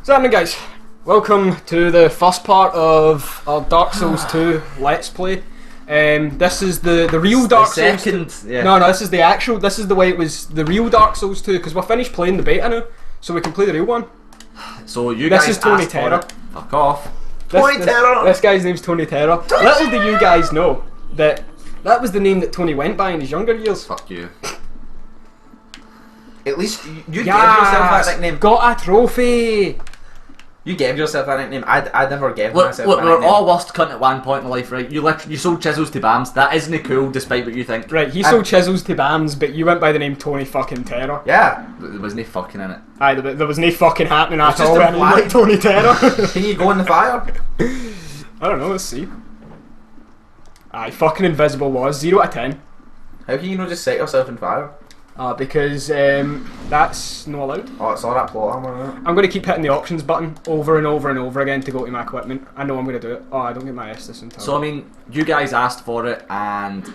So anyway guys, welcome to the first part of our Dark Souls 2 Let's Play. This is the real Dark Souls 2. Yeah. No, this is the actual, this is the way it was, the real Dark Souls 2, because we're finished playing the beta now, so we can play the real one. So you This guys is Tony asked Terror. for it. Fuck off. This guy's name's Tony Terror. Little do you guys know that that was the name that Tony went by in his younger years. Fuck you. At least you gave yourself that nickname. Got a trophy! You gave yourself that nickname. I never gave Look, myself look, that we're nickname. all worst cunt at one point in life, right? You sold chisels to BAMs. That isn't cool, despite what you think. Right, he sold chisels to BAMs, but you went by the name Tony fucking Terror. Yeah. There was no fucking in it. Aye, there was no fucking happening It's at just all. implied. Like Tony Terror. Can you go in the fire? I don't know, let's see. Aye, fucking invisible was 0 out of 10. How can you not just set yourself in fire? Because that's not allowed. Oh, it's all that plot armor. I'm going to keep hitting the options button over and over and over again to go to my equipment. I know I'm going to do it. Oh, I don't get my Estus in time. So I mean, you guys asked for it, and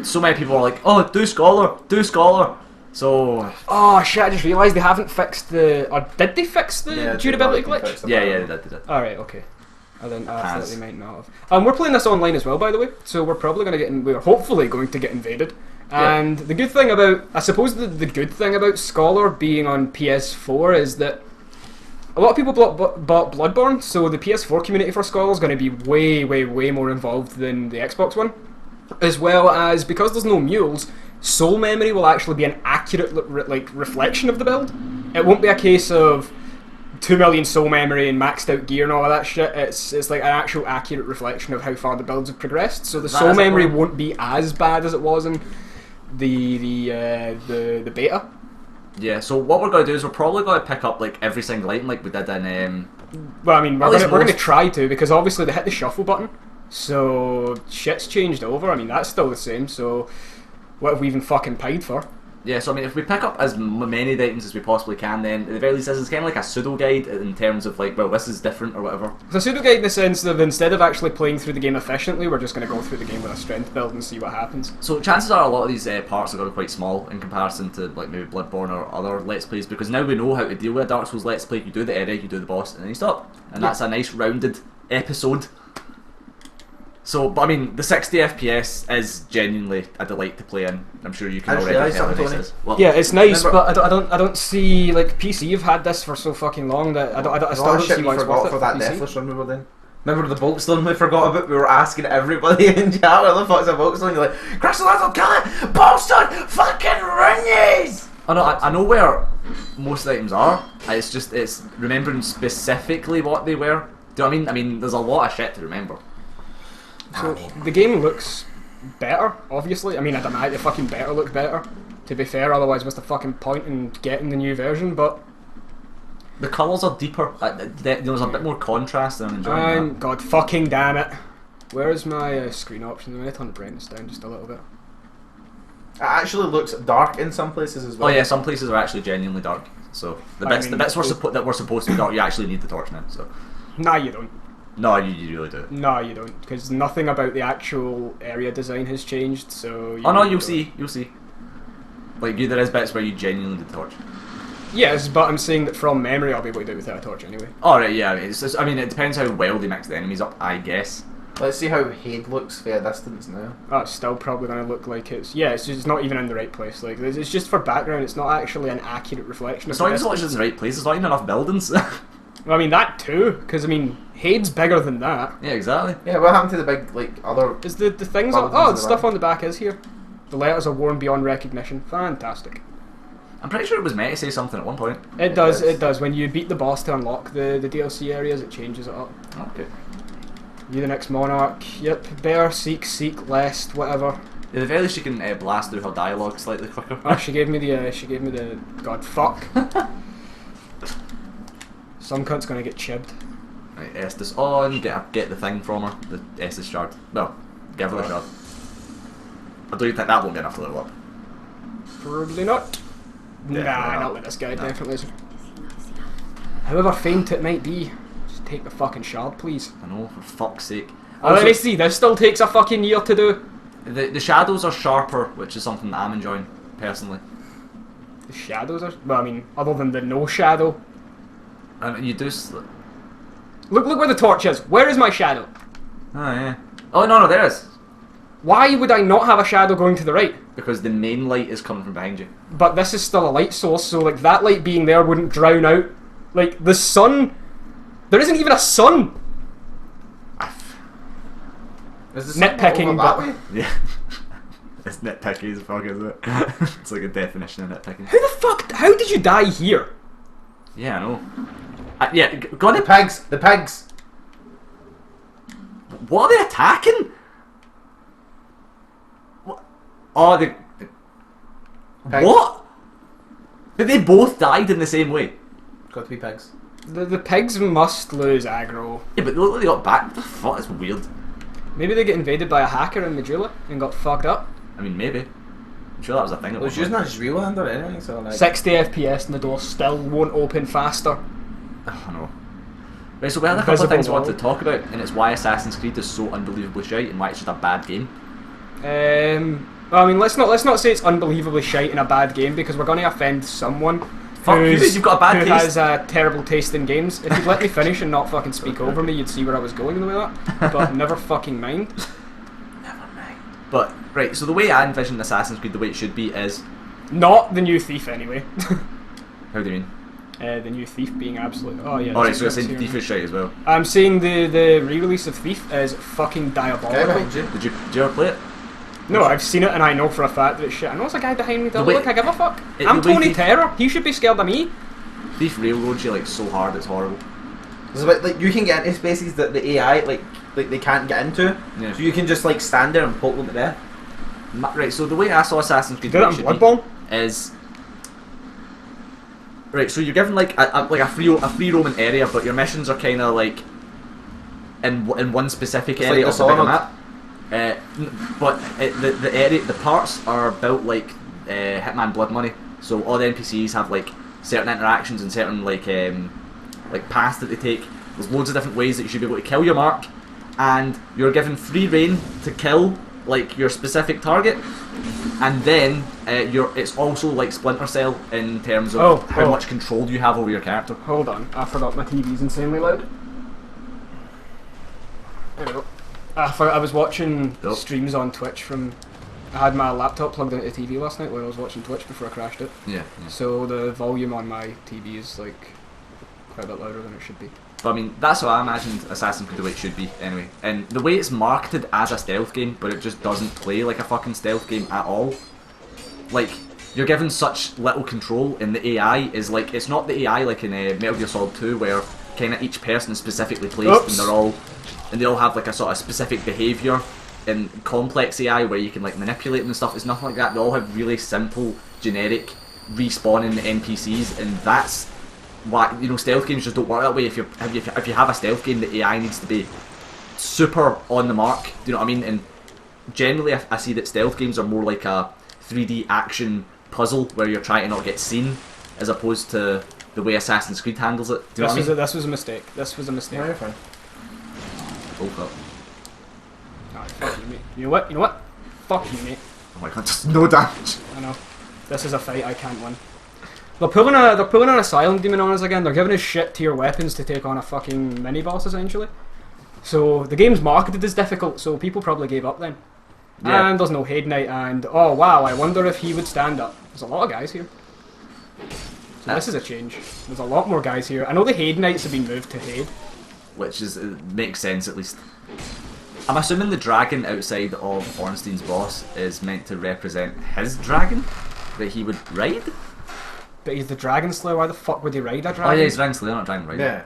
so many people are like, "Oh, do Scholar, do Scholar." So oh shit! I just realised they haven't fixed the. Or did they fix the durability glitch? yeah, they did. All right, okay. I thought they might not have. We're playing this online as well, by the way. So we're probably going to get. We're hopefully going to get invaded. And the good thing about, I suppose the good thing about Scholar being on PS4 is that a lot of people bought Bloodborne, so the PS4 community for Scholar is going to be way more involved than the Xbox one. As well as, because there's no mules, soul memory will actually be an accurate reflection of the build. It won't be a case of 2 million soul memory and maxed out gear and all of that shit. It's like an actual accurate reflection of how far the builds have progressed. So the soul memory won't be as bad as it was in the beta. Yeah. So what we're going to do is we're probably going to pick up like every single item like we did in. Well, I mean, we're going to try to, because obviously they hit the shuffle button, so shit's changed over. I mean, that's still the same. So what have we even fucking paid for? Yeah, so I mean, if we pick up as many of the items as we possibly can, then at the very least, this is kind of like a pseudo guide in terms of like, well, this is different or whatever. It's a pseudo guide in the sense that instead of actually playing through the game efficiently, we're just going to go through the game with a strength build and see what happens. So chances are a lot of these parts are going to be quite small in comparison to like maybe Bloodborne or other Let's Plays, because now we know how to deal with a Dark Souls Let's Play. You do the area, you do the boss, and then you stop. And that's a nice rounded episode. So, but I mean, the 60 FPS is genuinely a delight to play in. I'm sure you can already tell how nice it is. Well, yeah, it's nice, but I don't see, like, PC have had this for so fucking long that I still don't see why it's worth it for that PC. Deathless run we were doing. Remember the Bolt Stone we forgot about? We were asking everybody in chat, where the fuck's a Bolt Stone? You're like, Crystal Lazo, kill it! Bolt Stone, fucking run these! Oh no, I know where most of the items are. It's remembering specifically what they were. Do you know what I mean? I mean, there's a lot of shit to remember. So, the game looks better, obviously. I mean, I'd imagine it fucking better look better, to be fair, otherwise what's the fucking point in getting the new version, but... The colours are deeper, there's a bit more contrast and I'm enjoying that. God fucking damn it. Where is my screen options? I'm going to turn the brightness down just a little bit. It actually looks dark in some places as well. Oh yeah, some places are actually genuinely dark. So the bits that were supposed to be dark, you actually need the torch now. So. Nah, you don't. No, you really do. No, you don't, because nothing about the actual area design has changed, so... Oh no, you'll see. Like, there is bits where you genuinely need the torch. Yes, but I'm saying that from memory I'll be able to do it without a torch anyway. Alright, yeah, I mean, it depends how well they mix the enemies up, I guess. Let's see how Haid looks for a distance now. Oh, it's still probably going to look like it's... Yeah, it's just not even in the right place. Like, it's just for background, it's not actually an accurate reflection It's of not even so much in the right place, there's not even enough buildings. Well, I mean, that too, because, I mean, Haid's bigger than that. Yeah, exactly. Yeah, what happened to the big, like, other... Is the things on... Oh, the stuff on the back is here. The letters are worn beyond recognition. Fantastic. I'm pretty sure it was meant to say something at one point. It does. When you beat the boss to unlock the DLC areas, it changes it up. Okay. You the next monarch. Yep. Bear, seek, lest, whatever. At the very least, you can blast through her dialogue slightly quicker. Oh, she gave me the God fuck. Some cunt's gonna get chibbed. Right, Estus on, get the thing from her, the Estus shard. Well, give her the shard. I don't think that won't be enough to level up. Probably not. Definitely Not with this guy, definitely isn't. However faint it might be, just take the fucking shard, please. I know, for fuck's sake. Oh, let me see, this still takes a fucking year to do. The shadows are sharper, which is something that I'm enjoying, personally. The shadows are... Well, I mean, other than the no shadow. And you do. Look where the torch is. Where is my shadow? Oh yeah. Oh no, there is. Why would I not have a shadow going to the right? Because the main light is coming from behind you. But this is still a light source, so like that light being there wouldn't drown out. Like the sun, there isn't even a sun. Is the sun Nitpicking, over that but way? Yeah. It's nitpicky as fuck, isn't it? It's like a definition of nitpicking. Who the fuck? How did you die here? Yeah, I know. Yeah, go on. The pigs! The pigs! What are they attacking? What? Oh, Pigs. What? But they both died in the same way. Got to be pigs. The pigs must lose aggro. Yeah, but look, they got back. What the fuck? That's weird. Maybe they get invaded by a hacker in Majula and got fucked up. I mean, maybe. I'm sure that was a thing. Well, it's just not just real hand or anything, so like... 60 FPS and the door still won't open faster. Oh, I know. Right, so we had a couple of Invisible things we wanted wall. to talk about, and it's why Assassin's Creed is so unbelievably shite and why it's just a bad game. Well, I mean, let's not say it's unbelievably shite in a bad game because we're going to offend someone Fuck you, you've got a bad who taste. has a terrible taste in games. If you'd let me finish and not fucking speak over me, you'd see where I was going with that. But never fucking mind. Never mind. But, right, so the way I envision Assassin's Creed, the way it should be is... Not the new Thief, anyway. How do you mean? The new Thief being absolute. Oh yeah. Alright, this so you're is saying here. Thief is shite as well. I'm saying the re-release of Thief is fucking diabolical. behind you. Did you ever play it? No, I've seen it and I know for a fact that it's shit. I know there's a guy behind me. The Don't way- look, I give a fuck. it- I'm the way Tony Thief- Terror. He should be scared of me. Thief railroads you like so hard, it's horrible. It's about, like, you can get into spaces that the AI, like they can't get into. Yeah. So you can just, like, stand there and poke them to death. Right, so the way I saw Assassin's Creed Did that in should Bloodborne? be is... Right, so you're given like a free roaming area, but your missions are kind of like in one specific It's area like of the bigger Dishonored. map. But the area, the parts are built like Hitman Blood Money. So all the NPCs have like certain interactions and certain like paths that they take. There's loads of different ways that you should be able to kill your mark, and you're given free reign to kill like your specific target. And then it's also like Splinter Cell in terms of how much control you have over your character. Hold on, I forgot my TV's insanely loud. There we go. I was watching Oh. streams on Twitch from. I had my laptop plugged into the TV last night while I was watching Twitch before I crashed it. Yeah. So the volume on my TV is like quite a bit louder than it should be. But I mean, that's how I imagined Assassin's Creed the way it should be, anyway. And the way it's marketed as a stealth game, but it just doesn't play like a fucking stealth game at all. Like, you're given such little control, and the AI is like, it's not the AI like in Metal Gear Solid 2, where kind of each person is specifically placed, and they all have like a sort of specific behaviour. And complex AI where you can like manipulate them and stuff, it's nothing like that. They all have really simple, generic, respawning NPCs, and that's why, you know, stealth games just don't work that way. If you have a stealth game, the AI needs to be super on the mark. Do you know what I mean? And generally, I see that stealth games are more like a 3D action puzzle where you're trying to not get seen, as opposed to the way Assassin's Creed handles it. Do you know what I mean? This was a mistake. This was a mistake. No, you're fine. Oh, fuck. Alright, fuck you, mate. You know what? You know what? Fuck you, mate. Oh my god, just no damage. I know. This is a fight I can't win. They're pulling an asylum demon on us again. They're giving us shit tier weapons to take on a fucking mini boss essentially. So the game's marketed as difficult, so people probably gave up then. Yeah. And there's no Haid Knight, and oh wow, I wonder if he would stand up. There's a lot of guys here. So this is a change. There's a lot more guys here. I know the Haid Knights have been moved to Haid. Which is makes sense at least. I'm assuming the dragon outside of Ornstein's boss is meant to represent his dragon that he would ride. But he's the Dragon Slayer, why the fuck would he ride a Oh dragon? yeah, he's Dragon Slayer, not Dragon Rider. Yeah.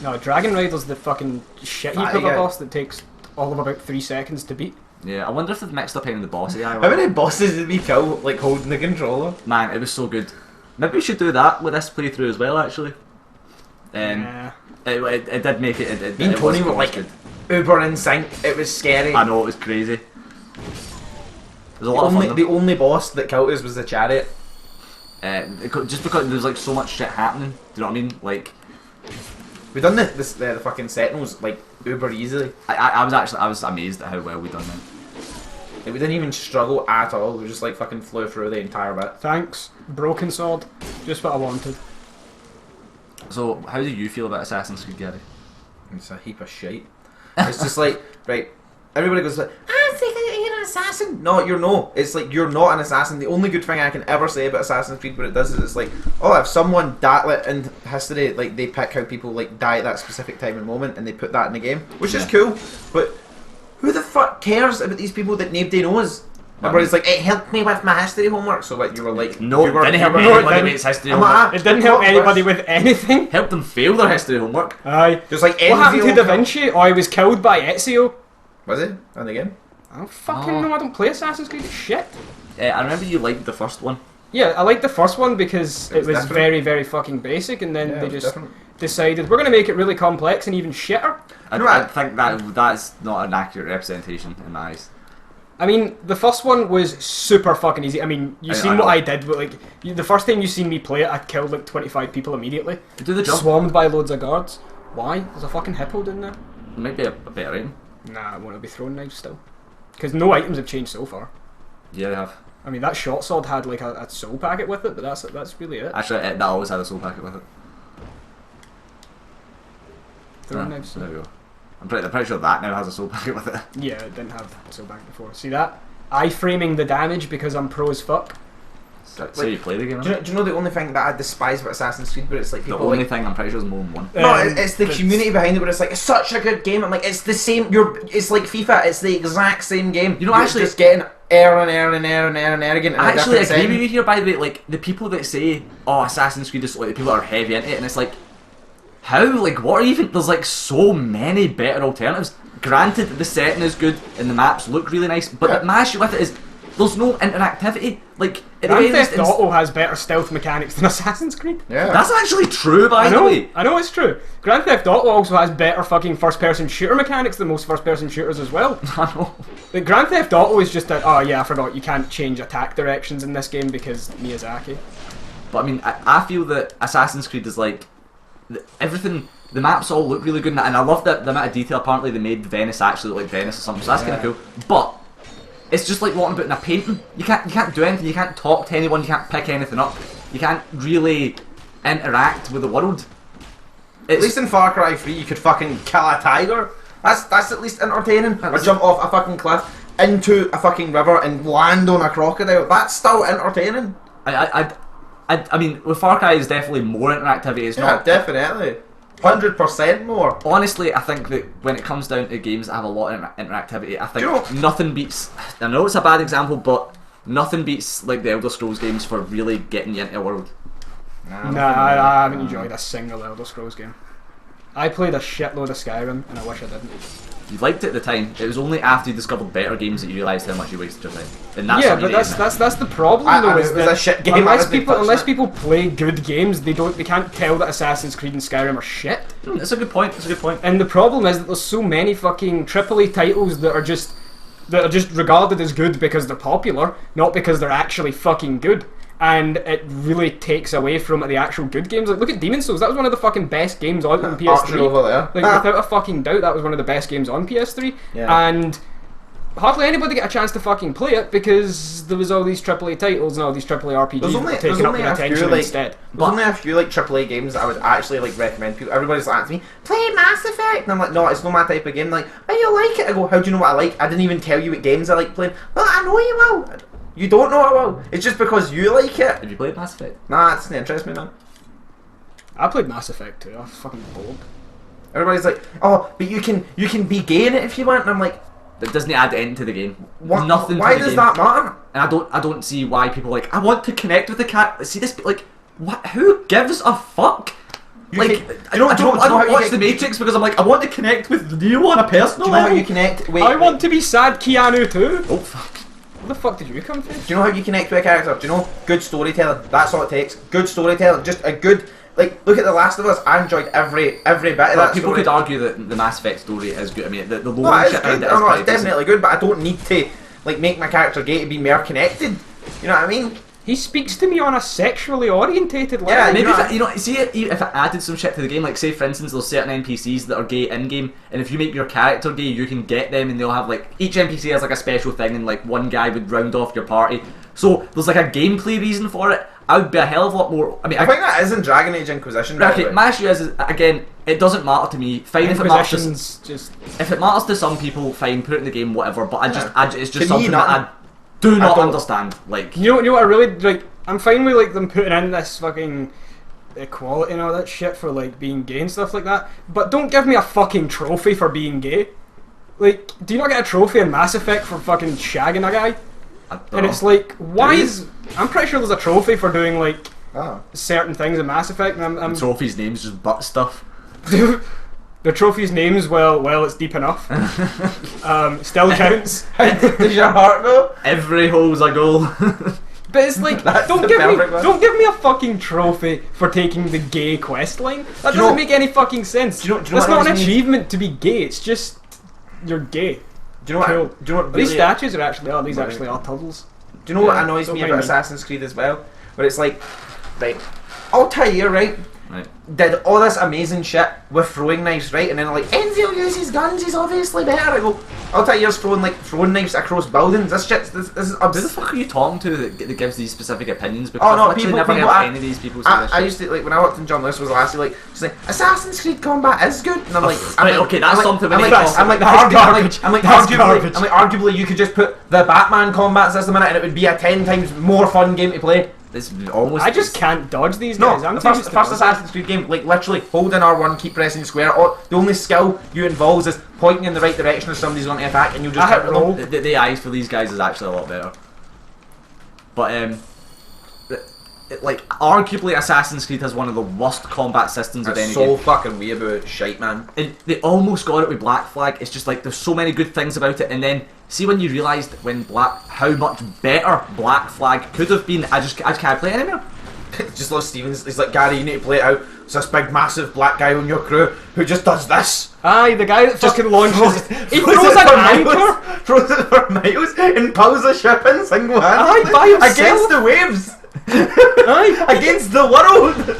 No, Dragon Rider's the fucking shit heap Fatty of a guy. boss that takes all of about 3 seconds to beat. Yeah, I wonder if they've mixed up any of the boss AI. How many bosses did we kill, like, holding the controller? Man, it was so good. Maybe we should do that with this playthrough as well, actually. Nah. It did make it. Me and it Tony was were like good. uber in sync. It was scary. I know, it was crazy. It was a The lot of only, fun. the only boss that killed us was the chariot. Just because there was like so much shit happening. Do you know what I mean? Like, We done the fucking Sentinels like uber easily. I was amazed at how well we done that. Like, we didn't even struggle at all. We just like fucking flew through the entire bit. Thanks. Broken sword. Just what I wanted. So, how do you feel about Assassin's Creed, Gary? It's a heap of shit. It's just like, right, everybody goes like, it's like you're an assassin. No, you're no. It's like, you're not an assassin. The only good thing I can ever say about Assassin's Creed, what it does is it's like, oh, if someone like, in history, like, they pick how people like die at that specific time and moment, and they put that in the game, which is cool, but who the fuck cares about these people that nobody knows? Everybody's like, it helped me with my history homework. So like, you were like, no, you were, it didn't help you were- anybody with its history homework. It didn't help anybody with anything. Help them fail their history homework. Aye. Just like What happened to Ezio Da Vinci? Oh, he was killed by Ezio. Was it? And again? I don't fucking know. I don't play Assassin's Creed. It's shit. I remember you liked the first one. Yeah, I liked the first one because it was different. very, very fucking basic, and then Yeah, they it was just different. decided we're going to make it really complex and even shitter. I think that's not an accurate representation in my eyes. I mean, the first one was super fucking easy. I mean, you've I seen know. what I did, but like, the first time you seen me play it, I killed like 25 people immediately. Do the jump. Swarmed by loads of guards. Why? There's a fucking hippo down there. Maybe a better item. Nah, I want to be throwing knives still. Because no items have changed so far. Yeah, they have. I mean, that short sword had like a soul packet with it, but that's really it. Actually, that always had a soul packet with it. Throwing knives. There we go. I'm pretty sure that now has a soul packet with it. Yeah, it didn't have a soul packet before. See that? I-framing the damage because I'm pro as fuck. So you play the game? Do you know the only thing that I despise about Assassin's Creed, but it's like The people only like, thing I'm pretty sure is more than one. no, it's the community behind it, where it's like, it's such a good game. I'm like, it's the same. It's like FIFA. It's the exact same game. You know, You're actually- just getting error and error and error and error and error again. in a I actually different agree setting. with you here, by the way. Like, the people that say, oh, Assassin's Creed is like the people that are heavy into it, and it's like, how? Like, what are even? There's like so many better alternatives. Granted, the setting is good and the maps look really nice, but Yeah. my issue with it is there's no interactivity. Like, at the Grand very least, Theft Auto has better stealth mechanics than Assassin's Creed. Yeah. that's actually true, by the way. I know it's true. Grand Theft Auto also has better fucking first-person shooter mechanics than most first-person shooters as well. I know. Like, Grand Theft Auto is just a, oh yeah, I forgot, you can't change attack directions in this game because Miyazaki. But I mean, I feel that Assassin's Creed is like everything. The maps all look really good, and I love that the amount of detail. Apparently, they made Venice actually look like Venice or something, so that's kind of cool. But it's just like what I'm putting a painting. You can't do anything. You can't talk to anyone. You can't pick anything up. You can't really interact with the world. At least in Far Cry 3, you could fucking kill a tiger. That's at least entertaining. Or jump off a fucking cliff into a fucking river and land on a crocodile. That's still entertaining. I mean, with Far Cry, is definitely more interactivity. It's Yeah, not. definitely. 100% more. Honestly, I think that when it comes down to games that have a lot of interactivity, I think Do you know- nothing beats. I know it's a bad example, but nothing beats like the Elder Scrolls games for really getting you into a world. Nah, I haven't enjoyed a single Elder Scrolls game. I played a shitload of Skyrim and I wish I didn't. You liked it at the time. It was only after you discovered better games that you realised how much you wasted your time. And that's Yeah, what you but need, isn't it? that's the problem though. It Is was that a shit game. unless people play good games, they can't tell that Assassin's Creed and Skyrim are shit. That's a good point. That's a good point. And the problem is that there's so many fucking AAA titles that are just regarded as good because they're popular, not because they're actually fucking good. And it really takes away from the actual good games. Like, look at Demon's Souls. That was one of the fucking best games on Archer PS3. over there. Like, without a fucking doubt, that was one of the best games on PS3. Yeah. And hardly anybody got a chance to fucking play it because there was all these AAA titles and all these AAA RPGs that were taking up their attention instead. There's only a few like AAA games that I would actually like recommend people. Everybody's like to me, play Mass Effect, and I'm like, no, it's not my type of game. Like, oh, you like it? I go, how do you know what I like? I didn't even tell you what games I like playing. Well, I know you will. You don't know I will. It's just because you like it. Have you played Mass Effect? Nah, it doesn't interest me, man. I played Mass Effect too. I was fucking bored. Everybody's like, oh, but you can be gay in it if you want, and I'm like, That doesn't add anything to the game. what? Nothing. Why to the does game. that matter? And I don't see why people are like, I want to connect with the cat. See this? Like, what? Who gives a fuck? You Like, can- I don't how you watch get- The Matrix because I'm like, I want to connect with Neo on a personal Do you know how level. you connect? Wait, I want to be sad Keanu too. Oh fuck. Where the fuck did you come from? Do you know how you connect with a character? Do you know? Good storytelling. That's all it takes. Good storytelling. Just a good, like, look at The Last of Us. I enjoyed every bit of that People story. could argue that the Mass Effect story is good. I mean, the lore No, and it's shit behind good. it is Oh, no, pretty it's definitely good, but I don't need to, like, make my character gay to be more connected. You know what I mean? He speaks to me on a sexually orientated level. Yeah, Maybe you know, if you know, see if it added some shit to the game, like say for instance, there's certain NPCs that are gay in game, and if you make your character gay, you can get them, and they'll have like each NPC has like a special thing, and like one guy would round off your party. So there's like a gameplay reason for it. I would be a hell of a lot more. I mean, I think that is in Dragon Age Inquisition. okay, my issue is again, it doesn't matter to me. Fine if it matters. Just If it matters to some people, fine, put it in the game, whatever. But it's just To me, something that I do not understand. Like, you know what I really like. I'm fine with like them putting in this fucking equality and all that shit for like being gay and stuff like that. But don't give me a fucking trophy for being gay. Like, do you not get a trophy in Mass Effect for fucking shagging a guy? And it's like, why is... I'm pretty sure there's a trophy for doing, like, certain things in Mass Effect, and I'm the trophy's name's just butt stuff. the trophy's name's, well, it's deep enough. Still counts. Does your heart go? Every hole's a goal. But it's like, don't give me a fucking trophy for taking the gay quest line. That doesn't make any fucking sense. It's not an achievement to be gay, it's just, you're gay. Do you know Cool. what? Do you know what? These Really, statues are actually these actually are turtles. do you know what annoys don't me mind about me. Assassin's Creed as well? Where it's like, right, Altair, right, Right. did all this amazing shit with throwing knives, right, and then like Enzo uses guns, he's obviously better. I go, Altair's throwing knives across buildings. This is Who the absurd. fuck are you talking to that gives these specific opinions? Because Oh no, I've literally people. never heard any of these people say this I shit. used to like when I worked in John Lewis was last year. Like, she's like Assassin's Creed combat is good, and I'm like, right, okay, that's something we need to talk I'm like, about. That's garbage. I'm like, arguably, you could just put the Batman combat system in it, and it would be a 10 times more fun game to play. It's almost. I just can't dodge these No, guys. I'm the too first, used the to first dodging. Assassin's Creed game, like literally hold in R1, keep pressing square. Or the only skill you involves is pointing in the right direction if somebody's going to attack, and you just hit roll. The eyes for these guys is actually a lot better. But like arguably Assassin's Creed has one of the worst combat systems of any It's so game. fucking weird about shite, man. And they almost got it with Black Flag. It's just like there's so many good things about it, and then see when you realised how much better Black Flag could have been. I just can't play it anymore. Just love Stevens. He's like, Gary, you need to play it out. It's this big, massive black guy on your crew who just does this. Aye, the guy that fucking launches. He throws throws it an for anchor. miles, throws it for miles, and pulls the ship in single Aye, handedly by himself. against the waves, Aye, against the world.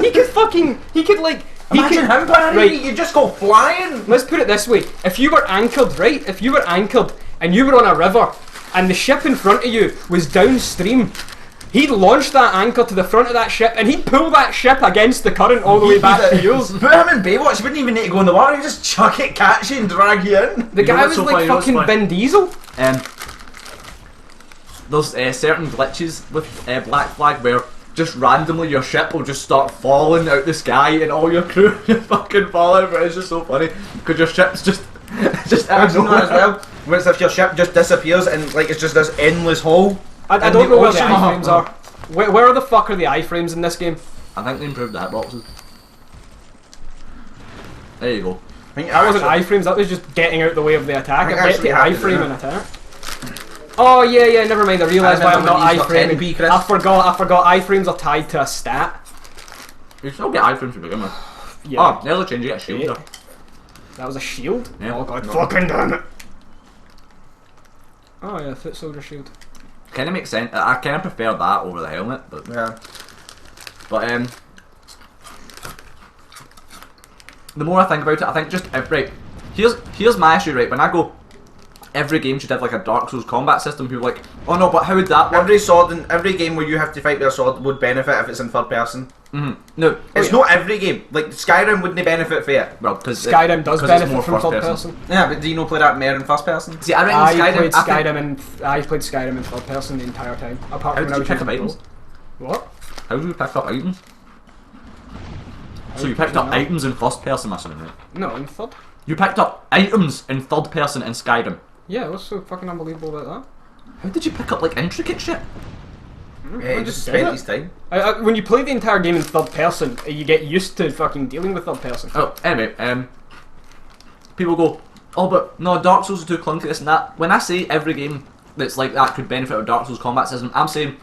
he could like. Imagine him, Barry. Right. You just go flying. Let's put it this way: if you were anchored, right? If you were anchored and you were on a river, and the ship in front of you was downstream, he'd launch that anchor to the front of that ship, and he'd pull that ship against the current all the way back to yours. Put him in Baywatch. You wouldn't even need to go in the water. You just chuck it, catch it, and drag you in. The You know guy what's was so like funny, you know what's fucking funny? Vin Diesel. There's certain glitches with Black Flag where just randomly your ship will just start falling out the sky and all your crew just fucking falling, but it's just so funny because your ship's just I've seen that as well. Where it's if your ship just disappears and like it's just this endless hole. I in don't know where the ocean. iframes are. Where the fuck are the iframes in this game? I think they improved the hitboxes. There you go. I think That wasn't iframes, that was just getting out the way of the attack. I think I get to actually you iframe have to do and attack. Oh yeah, never mind. I realised why I'm not remember when these got 10p, iframing. Chris. I forgot iframes are tied to a stat. You still get iframes to begin with. Yeah. Oh, there's a change. You get a shield Yeah. there. That was a shield? Yeah. Oh god, No. fucking damn it. Oh yeah, foot soldier shield. Kind of makes sense. I kind of prefer that over the helmet, but Yeah. the more I think about it, I think just right. Here's my issue. Right, when I go, every game should have like a Dark Souls combat system. People are like, oh no, but how would that work? Every sword in every game where you have to fight with a sword would benefit if it's in third person. No, It's not every game. Like Skyrim wouldn't benefit for it. well, because Skyrim does it's benefit more from first third person. Yeah, but do you not play that more in first person? See, I reckon I Skyrim. played I think- I played Skyrim in third person the entire time. Apart How from did when I you was pick up using items? Pro. What? How do you pick up items? So you How picked do up you know? items in first person, that's right? No, in third. You picked up items in third person in Skyrim. Yeah, what's so fucking unbelievable about How did you pick up like intricate shit? that? Yeah, I he just did spent it. his time. When you play the entire game in third person, you get used to fucking dealing with third person. Oh, anyway, people go, oh, but no, Dark Souls is too clunky, this and that. When I say every game that's like that could benefit a Dark Souls combat system, I'm saying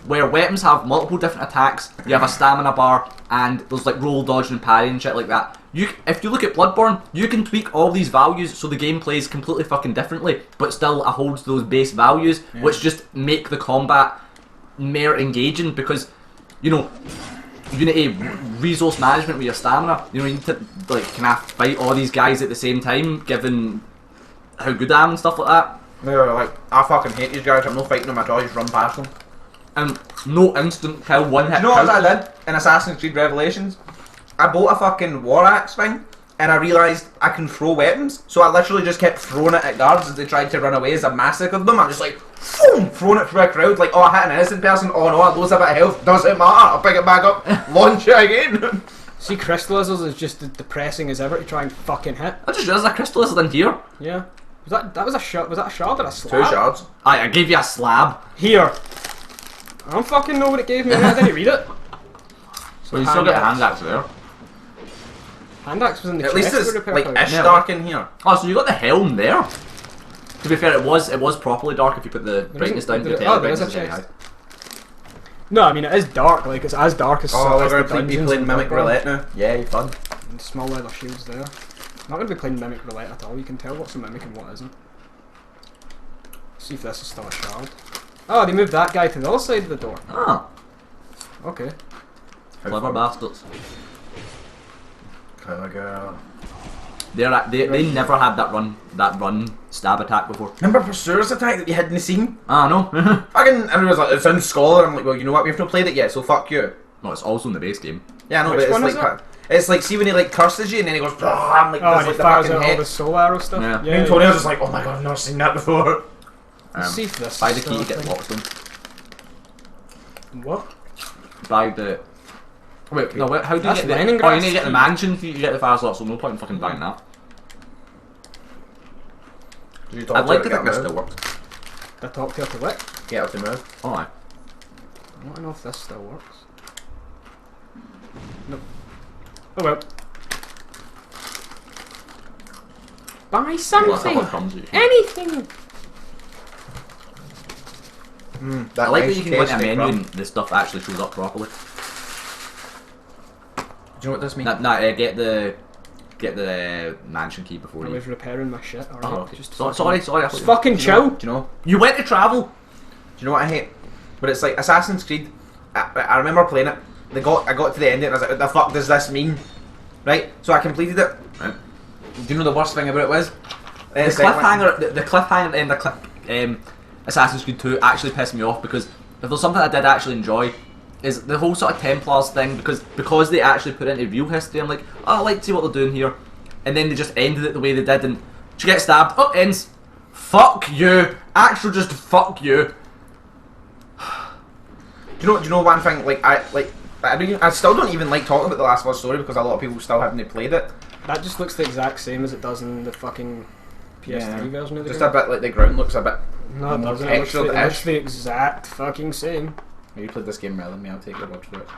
where weapons have multiple different attacks, you have a stamina bar, and there's like roll, dodge, and parry and shit like that. If you look at Bloodborne, you can tweak all these values so the game plays completely fucking differently, but still it holds those base values, which just make the combat more engaging because, you know, you need resource management with your stamina. You know, you need to, like, can I fight all these guys at the same time, given how good I am and stuff like that? They're like, I fucking hate these guys. I'm not fighting them at all. I just run past them. and no instant kill, one hit. Do you know what I did in Assassin's Creed Revelations? I bought a fucking war axe thing, and I realised I can throw weapons, so I literally just kept throwing it at guards as they tried to run away as I massacred them. I'm just like, boom, throwing it through a crowd, like, oh, I hit an innocent person, oh no, I lose a bit of health, doesn't matter, I'll pick it back up, launch it again. See, crystal lizards is just as depressing as ever to try and fucking hit. I just realised a crystal lizard in here. Yeah. That was a shard? Was that a shard or a slab? 2 shards. I gave you a slab. Here. I don't fucking know what it gave me. I didn't read it. So you still got a hand axe there. Hand axe was in the At chest. least it's repair like powder. ish dark in here. Oh, so you got the helm there. To be fair, it was properly dark if you put the brightness down. there is a Brightness is very high. chest. No, I mean it is dark. Like it's as dark as. Oh, as we're the going to be dungeons playing in Mimic Bloodborne. Roulette now. Yay, fun. And small leather shields there. I'm not going to be playing Mimic Roulette at all. You can tell what's a mimic and what isn't. See if this is still a shard. Oh, they moved that guy to the other side of the door. Ah, Okay. clever bastards. Clever girl. They never had that run stab attack before. Remember Pursuer's attack that you had in the scene? Ah, no. Fucking everyone's like, it's in Scholar. I'm like, well, you know what? We've not played it yet, so fuck you. No, it's also in the base game. Yeah, I know, Which but one it's is like it's like see when he like curses you and then he goes, I'm like, Oh, there's and he like the fires fucking out all head. the soul arrow stuff. Yeah. Me and Tony was just like, oh my god, I've never seen that before. Let's see if this Buy is the still key a to get the thing. lockstone. What? Buy the. Wait, no. How do you That's get the? Leningrad Oh, you need to get the key. mansion key to get the fire slot. So no point in fucking buying that. Did you talk I'd like to to her think this get still moved? works. Did I talk to her to what? Get her to move. Oh, aye. I want to know if this still works. Nope. Oh well. Buy Well, that's something! what comes with you. Anything! That I like nice that you can go into a tasty menu crumb. and the stuff actually shows up properly. Do you know what this means? Get the mansion key before I you. was repairing my shit, alright. Oh, okay. Just Sorry. Just fucking chill! Do you know? You went to travel. Do you know what I hate? But it's like Assassin's Creed. I remember playing it. I got to the end of it and I was like, what the fuck does this mean? Right? So I completed it. Right. Do you know the worst thing about it was? The cliffhanger in the Assassin's Creed 2 actually pissed me off because if there's something I did actually enjoy is the whole sort of Templars thing because they actually put it into real history. I'm like, oh, I like to see what they're doing here, and then they just ended it the way they did, and she gets stabbed. Oh, ends. Fuck you. Actual just fuck you. Do you know one thing? I still don't even like talking about the Last of Us story because a lot of people still haven't played it. That just looks the exact same as it does in the fucking PS3 version of the Just game. a bit like the ground looks a bit. No, it more doesn't. It looks textured the, it looks ish. the exact fucking same. You played this game rather than me. I'll take your word for it.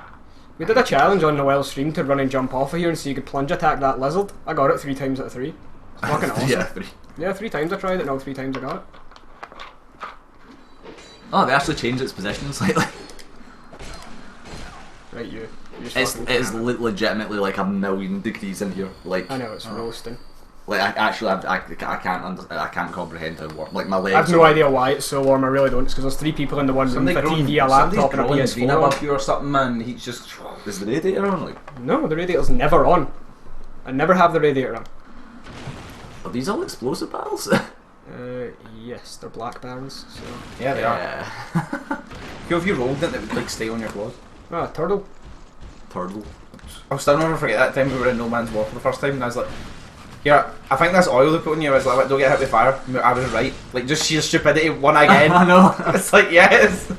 We did a challenge on Noel's stream to run and jump off of here and see you could plunge attack that lizard. I got it 3 times out of 3. It's fucking awesome. Yeah, 3. Yeah, 3 times I tried it, now 3 times I got it. Oh, they actually changed its position slightly. Right, you. You just It's fucking can't. legitimately like a million degrees in here. Like I know, it's roasting. Like I can't comprehend how warm. Like my legs. I've no idea why it's so warm, I really don't. It's because there's 3 people in the one room Somebody with a growing- TV, a somebody's laptop and a growing PS4 green on. above you or something, man. He's just. Is the radiator on? Like, No, the radiator's never on. I never have the radiator on. are these all explosive barrels? Yes, they're black barrels, so... Yeah, they are. Yeah. Feel if you rolled it, it would like stay on your clothes. Ah, turtle. Turtle. I'll still never forget that time we were in No Man's War for the first time, and I was like, "Here, I think this oil they put on you." I was like, "Don't get hit with fire." I was right. Like just sheer stupidity. One again. I know. It's like yes.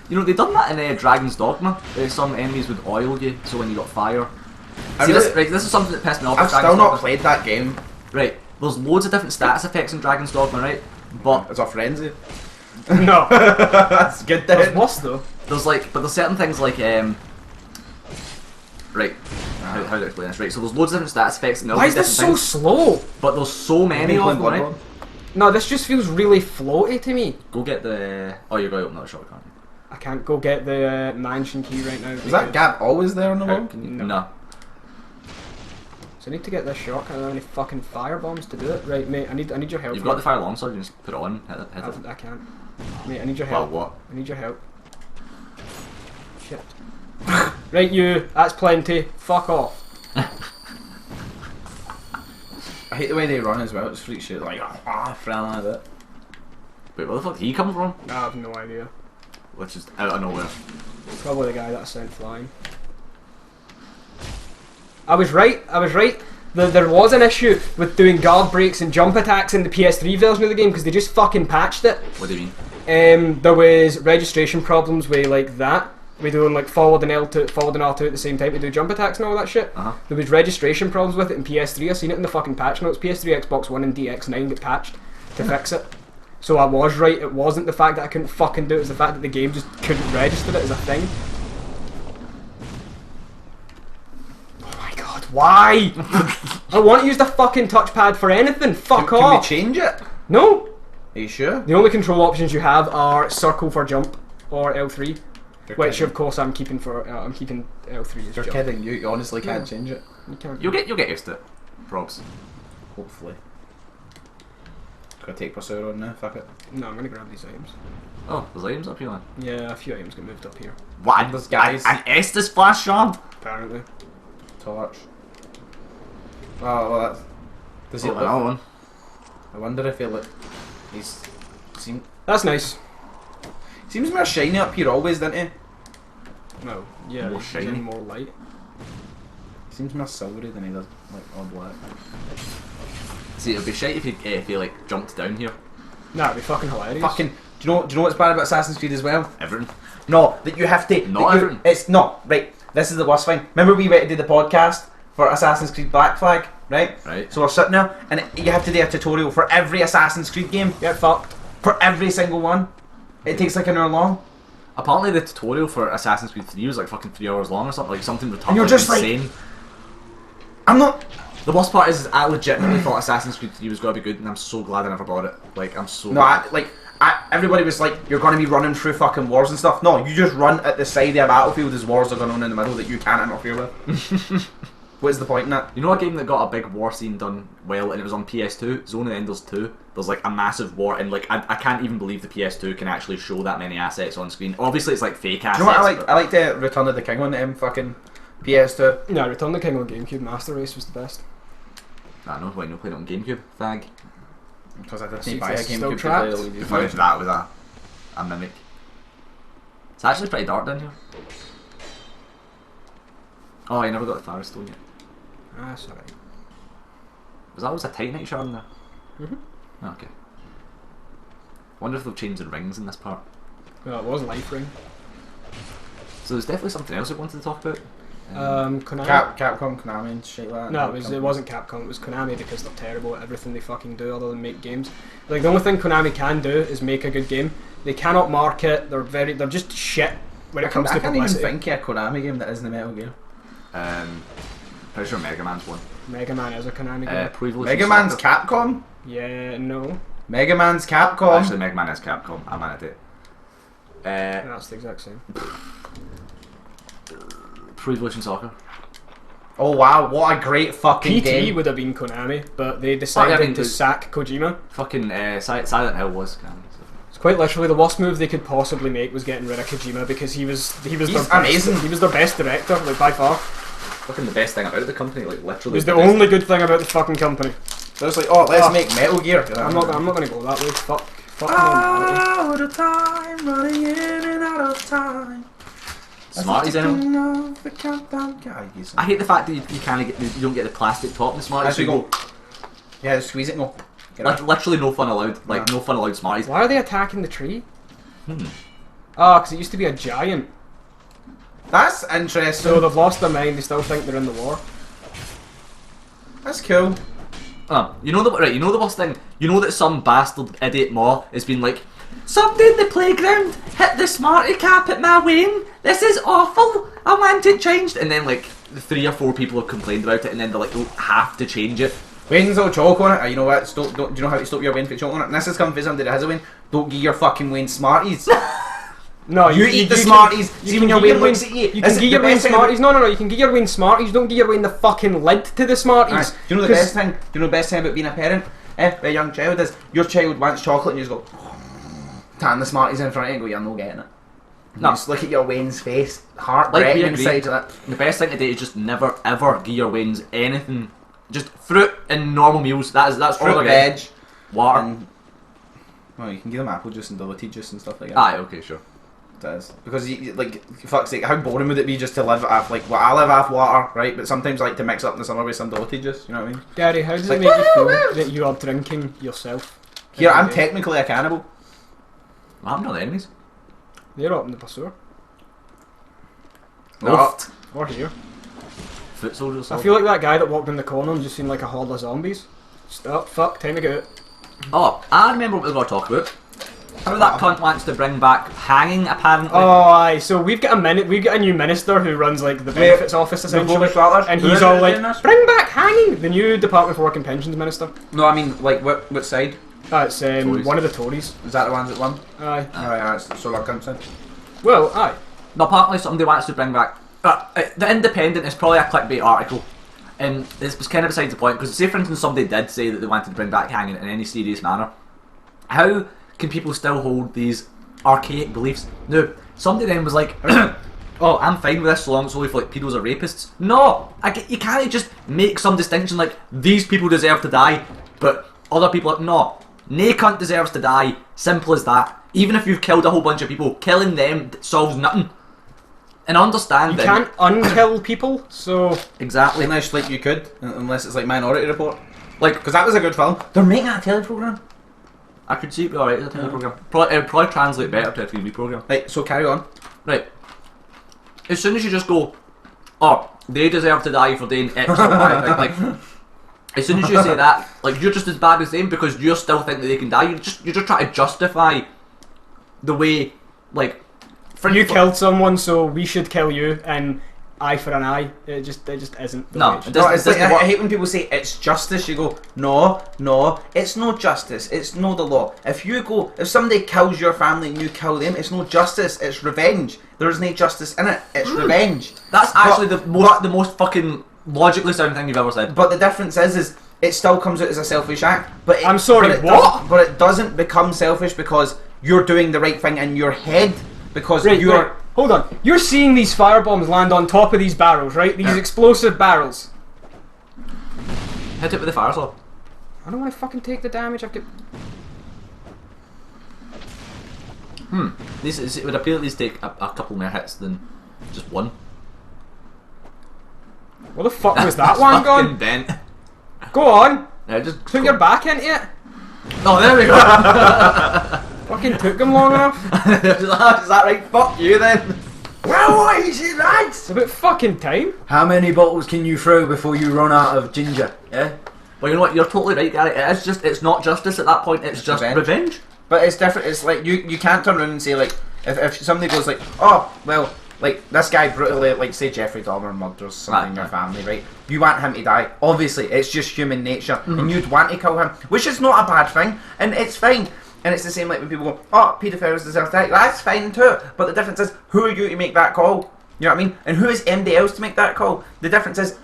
You know they done that in Dragon's Dogma. Some enemies would oil you, so when you got fire. I See, really- this is something that pissed me off. I've with still Dragon's not Dogma. played that game. Right, there's loads of different status effects in Dragon's Dogma, right? But It's a frenzy. No. That's good. There's Then. worse though. there's certain things like right. How do I explain this? Right, so there's loads of different status effects and all Why these is this different so things, slow? but there's so many of them, right? No, this just feels really floaty to me. Go get the. Oh, you're going to open that shop, can't you? I can't go get the mansion key right now. Is that gap always there on the wall? Can you? No. No. So I need to get this shotgun. I don't have any fucking fire bombs to do it. Right, mate, I need your help. You've here. got the fire alarm, so you just put it on, hit it. I can't. Mate, I need your Well, help. what? I need your help. Shit. Right, you. That's plenty. Fuck off. I hate the way they run as well. It's freak shit. Like frown like that. Wait, where the fuck did he come from? I have no idea. which is out of nowhere. Probably the guy that I sent flying. I was right. There was an issue with doing guard breaks and jump attacks in the PS3 version of the game because they just fucking patched it. What do you mean? There was registration problems with like that. We doing like forward and R2 at the same time to do jump attacks and all that shit. There was registration problems with it in PS3. I seen it in the fucking patch notes. PS3, Xbox One, and DX9 get patched to fix it. So I was right. It wasn't the fact that I couldn't fucking do it. It was the fact that the game just couldn't register it as a thing. Oh my god, why? I want to use the fucking touchpad for anything. Fuck Can off. we change it? No. Are you sure? The only control options you have are circle for jump or L3. You're Which kidding. of course I'm keeping for I'm keeping L3 as You're jump. kidding. You honestly can't change it. You can't. You'll get used to it. Probs. Hopefully. Gonna take Pursuer on now. Fuck it. No, I'm gonna grab these items. Oh, there's items up here then. Yeah, a few items get moved up here. What? There's guys. An Estes flash shard? Apparently. Torch. Oh well, that's. Does he Oh, look? another one. I wonder if he look. He's. That's nice. Seems more shiny up here always, doesn't he? No, yeah, More he's shiny. getting more light. Seems more silvery than he does like all black. See, it'd be shite if you like jumped down here. Nah, it'd be fucking hilarious. Fucking. Do you know what's bad about Assassin's Creed as well? Everything. No, that you have to. Not that you- everything. It's not right. This is the worst thing. Remember we went to do the podcast for Assassin's Creed Black Flag, right? Right. So we're sitting there, and you have to do a tutorial for every Assassin's Creed game. Get fucked. For every single one. It takes like an hour long. Apparently the tutorial for Assassin's Creed 3 was like fucking 3 hours long or something, like something retarded. And you're just like- insane. I'm not. The worst part is I legitimately thought Assassin's Creed 3 was gonna be good, and I'm so glad I never bought it. Like I'm so. No, glad. everybody was like, you're going to be running through fucking wars and stuff. No, you just run at the side of a battlefield as wars are going on in the middle that you can't interfere with. What's the point in that? You know a game that got a big war scene done well, and it was on PS2, Zone of the Enders 2. There's like a massive war, and like I can't even believe the PS2 can actually show that many assets on screen. Obviously, it's like fake assets. You know what I like? but- I like the Return of the King on fucking PS2. No, Return the King on GameCube Master Race was the best. I know why you played it on GameCube. Fag. Because I See, didn't buy a it's GameCube still to trapped. play Luigi's If Mansion. that was a mimic. It's actually pretty dark down here. Oh, I never got the Firestone yet. Ah, that's alright. Was that always a Titanite shard in there? Mhm. Oh, okay. Wonder if they've changed the rings in this part. Well, it was Life Ring. So there's definitely something else we wanted to talk about. Konami. Capcom, Konami, and shit like that. No, it wasn't Capcom, it was Konami because they're terrible at everything they fucking do other than make games. Like, the only thing Konami can do is make a good game. They cannot market, they're just shit when it comes I to can't even publicity. think of a Konami game that isn't a Metal Gear. Pretty sure Mega Man's one. Mega Man is a Konami game. Pro Evolution Mega Man's Soccer. Capcom? Yeah, no. Mega Man's Capcom? Actually, Mega Man is Capcom. I'm at it. That's the exact same. Pro Evolution Soccer. Oh wow, what a great fucking PT game. would have been Konami, but they decided to sack Kojima. Fucking Silent Hill was Konami. It's quite literally the worst move they could possibly make was getting rid of Kojima because he was He's their amazing. Best, he was their best director, like by far. Fucking the best thing about the company, like He literally. was the only good thing about the fucking company. So it's like, oh, let's Ah. make Metal Gear. I'm not gonna go that way. Fuck normality. Out of time, running in and out of time. Smarties in them. them. The countdown guys. I hate the fact that you can't get you don't get the plastic top in the Smarties. As we go. Yeah, squeeze it and go. Get Like it. literally no fun allowed. Like No. no fun allowed Smarties. Why are they attacking the tree? Hmm. Oh, because it used to be a giant. That's interesting. So they've lost their mind. They still think they're in the war. That's cool. You know the worst thing. You know that some bastard idiot ma has been like, somebody in the playground hit the Smartie cap at my Wayne. This is awful. I want it changed. And then like 3 or 4 people have complained about it, and then they're like, don't have to change it. Wayne's all chalk on it. You know what? Do you know how to stop your Wayne for chalk on it? And this has come from somebody that has a Wayne. Don't give your fucking Wayne Smarties. No, You eat the Smarties. See when your Wayne looks at you. You can get your Wayne Smarties. No, you can get your Wayne Smarties. Don't get your Wayne the fucking lid to the Smarties. Do you know the best thing? Do you know the best thing about being a parent? A young child is your child wants chocolate and you just go tan the Smarties in front of you and go, you're not getting it. No. You just look at your Wayne's face, heart Like we breaking agree. inside of that. The best thing to do is just never ever give your Waynes anything. Just fruit and normal meals. That's all Fruit, they're getting. veg, Water. and well, you can give them apple juice and diluted juice and stuff like that. Aye, okay, sure. It is. Because, like, fuck's sake, how boring would it be just to live off, like, well, I live off water, right? But sometimes I like to mix up in the summer with some dotages, you know what I mean? Gary, how does it like, make you feel that you are drinking yourself? Here, I'm every day? technically a cannibal. I'm not enemies. They're up in the pursuer. No. Or here. Foot soldiers. I feel like that guy that walked in the corner and just seemed like a horde of zombies. Stop, fuck, time to go. Oh, I remember what we were going to talk about. How that cunt wants to bring back hanging, apparently. Oh, aye. So we've got a new minister who runs like the benefits office essentially, and he's all like, "Bring back hanging." The new Department for Work and Pensions minister. No, I mean, like, what side? It's one of the Tories. Is that the ones that won? Aye. Alright, that's solar cunts then. Well, aye. No, apparently somebody wants to bring back... the Independent is probably a clickbait article. And this was kind of beside the point, because say for instance somebody did say that they wanted to bring back hanging in any serious manner. How can people still hold these archaic beliefs? No, somebody then was like, oh, I'm fine with this so long as only for like pedos or rapists. No! You can't just make some distinction like, these people deserve to die, but other people are... No. Nae cunt deserves to die. Simple as that. Even if you've killed a whole bunch of people, killing them solves nothing. And understand you that... can't unkill people, so... Exactly. Unless, like, you could, unless it's like Minority Report. Like, because that was a good film. They're making that a teleprogram. I could see it be alright as a TV program. It would probably translate better to a TV program. Right, so carry on. Right. As soon as you just go, oh, they deserve to die for doing X or Y, like, as soon as you say that, like, you're just as bad as them because you still think that they can die. You're just trying to justify the way, like, you killed someone, so we should kill you, and eye for an eye. It just isn't. No, it's like, I hate when people say it's justice. You go, no, it's no justice. It's no the law. If somebody kills your family and you kill them, it's no justice. It's revenge. There is no justice in it. It's revenge. That's actually the most fucking logically sound thing you've ever said. But the difference is it still comes out as a selfish act. But I'm sorry, what? But it doesn't become selfish because you're doing the right thing in your head. Because hold on. You're seeing these firebombs land on top of these barrels, right? These explosive barrels. Hit it with the fire saw. I don't want to fucking take the damage. I've got... It would appear at least take a couple more hits than just one. Where the fuck was that one gone? Bent. Go on. Yeah, just Put your back into it. Oh, there we go. Fucking took them long enough. Is that right? Fuck you then. Well, what is it, lads? It's about fucking time. How many bottles can you throw before you run out of ginger? Yeah. Well, you know what? You're totally right, Gary. It's not justice at that point. It's just revenge. But it's different. It's like you can't turn around and say like if somebody goes like, oh well, like this guy brutally, like say Jeffrey Dahmer murders somebody in your family, right? You want him to die. Obviously, it's just human nature, and you'd want to kill him, which is not a bad thing, and it's fine. And it's the same like when people go, oh, paedophiles deserve to die. That's fine too. But the difference is, who are you to make that call? You know what I mean? And who is MD else to make that call? The difference is,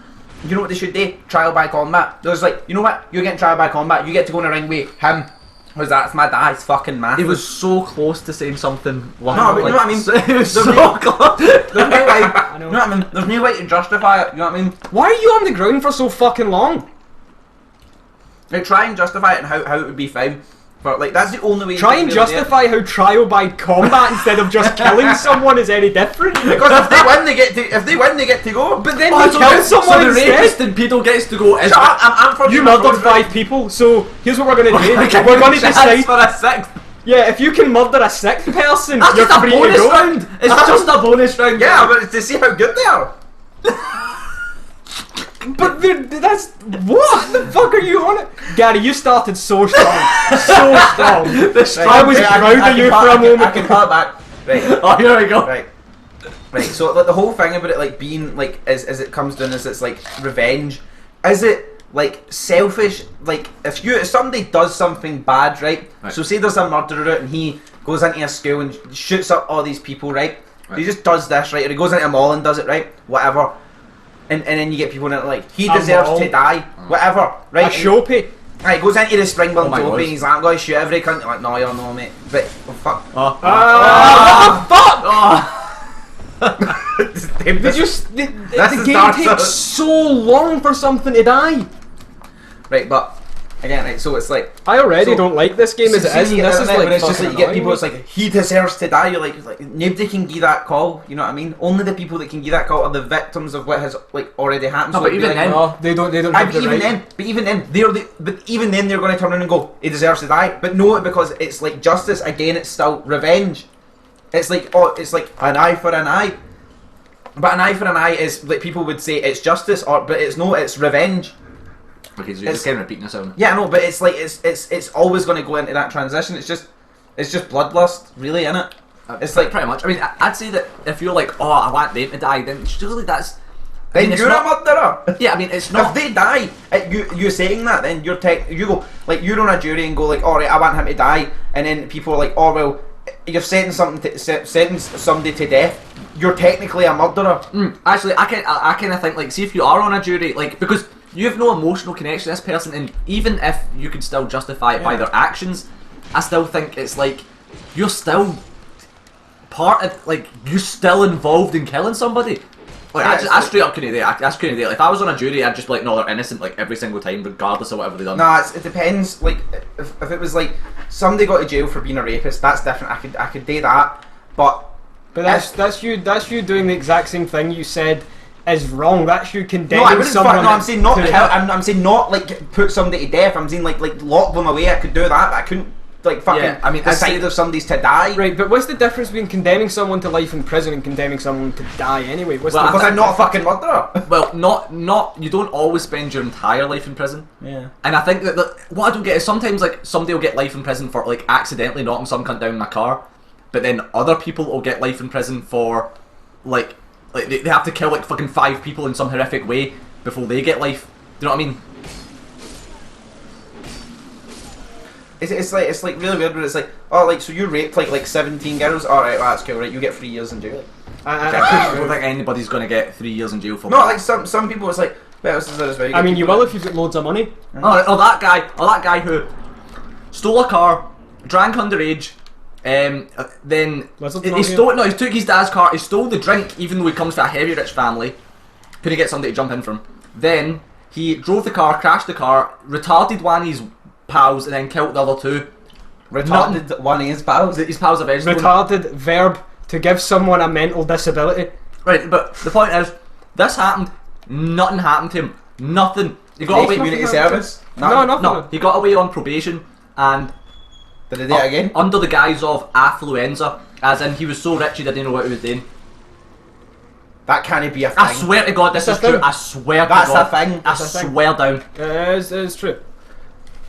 you know what they should do? Trial by combat. There's like, you know what? You're getting trial by combat. You get to go in a ring with him. Because that's my dad's fucking math. He was so close to saying something. No, but you know what I mean? He was so close. There's no way. You know what I mean? There's no way to justify it. You know what I mean? Why are you on the ground for so fucking long? Like, try and justify it and how it would be fine. But like, that's the only way. Try and justify how trial by combat instead of just killing someone is any different. Because if they win, they get to go. But then they kill someone so the instead. rapist and pedo gets to go. Shut up! I'm from You murdered 5 people, so here's what we're gonna do. We're gonna decide. For a 6th. Yeah, if you can murder a 6th person, That's you're just a free to bonus go. round. It's just a bonus round. Yeah, but to see how good they are. But that's what the fuck are you on it, Gary? You started so strong, so strong. I was proud of you for a moment. I can cut it back. Right. Oh, here we go. Right. So like the whole thing about it like being like as it comes down is it's like revenge. Is it like selfish? Like if somebody does something bad, right? So say there's a murderer and he goes into a school and shoots up all these people, right? He just does this, right? Or he goes into a mall and does it, right? Whatever. And then you get people in it like, he deserves to die, whatever, right? A showpie. Right, goes into the Springburn my Topi God. and he's like, I'm going to shoot every cunt. You're like, no, you're no, mate. But, oh, fuck. What the fuck? The game takes so long for something to die. Right, but again, right, so it's like I already don't like this game as it is, and this is like when it's just fucking like you get people, annoying it's like he deserves to die. You're like nobody can give that call. You know what I mean? Only the people that can give that call are the victims of what has like already happened. No, So but it'd be even like, then, no, they don't have the right. but even then, they're going to turn around and go, he deserves to die. But no, because it's like justice again. It's still revenge. It's like it's like an eye for an eye. But an eye for an eye is like people would say it's justice, but it's revenge. Okay, so you're just kind of repeating yourself. Yeah, no, but it's like it's always going to go into that transition. It's just bloodlust, really, innit? It's like pretty much. I mean, I'd say that if you're like, oh, I want them to die, then surely that's. then it's you're not, a murderer. Yeah, I mean, it's If not. they die, you saying that, then you go like you're on a jury and go like, all right, I want him to die, and then people are like, oh well, you've sentenced somebody to death. You're technically a murderer. Actually, I kind of think like, see if you are on a jury, like because you have no emotional connection to this person, and even if you could still justify it by their actions, I still think it's like you're still part of, like you're still involved in killing somebody. Like I straight up couldn't do it. I couldn't do it. If I was on a jury, I'd just be like, no, they're innocent, like every single time, regardless of whatever they done. Nah, it depends. Like if it was like somebody got to jail for being a rapist, that's different. I could do that, but that's you doing the exact same thing you said is wrong. That's you condemning no, I wouldn't. someone. No, I'm saying not to kill. I'm saying not like put somebody to death. I'm saying like lock them away. I could do that. But I couldn't like fucking. Yeah, I mean, decide if somebody's to die. Right, but what's the difference between condemning someone to life in prison and condemning someone to die anyway? Well, Because I'm not a fucking murderer. Well, not you don't always spend your entire life in prison. Yeah. And I think that what I don't get is sometimes like somebody will get life in prison for like accidentally knocking some cunt down in a car, but then other people will get life in prison for like they have to kill like fucking 5 people in some horrific way before they get life. Do you know what I mean? It's like really weird, but it's like, oh, like so you raped like 17 girls. All right, well, that's cool, right? You get 3 years in jail. I don't think anybody's gonna get 3 years in jail for No, that. like some people, it's like, well, this is very good. I mean, you will if you've got loads of money. Oh, that guy who stole a car, drank underage, then he took his dad's car, he stole the drink even though he comes from a heavy rich family, couldn't get somebody to jump in from. Then he drove the car, crashed the car, retarded one of his pals and then killed the other 2. Retarded one of his pals. His pals are vegetable. Retarded verb to give someone a mental disability. Right, but the point is, this happened, nothing happened to him. Nothing. He got away Community service. No, he got away on probation and Did he do it again? under the guise of affluenza, as in he was so rich he didn't know what he was doing. That can't be a thing. I swear to God, this That's is a true. thing. I swear That's to God. a thing. I That's a thing. swear down. It is true.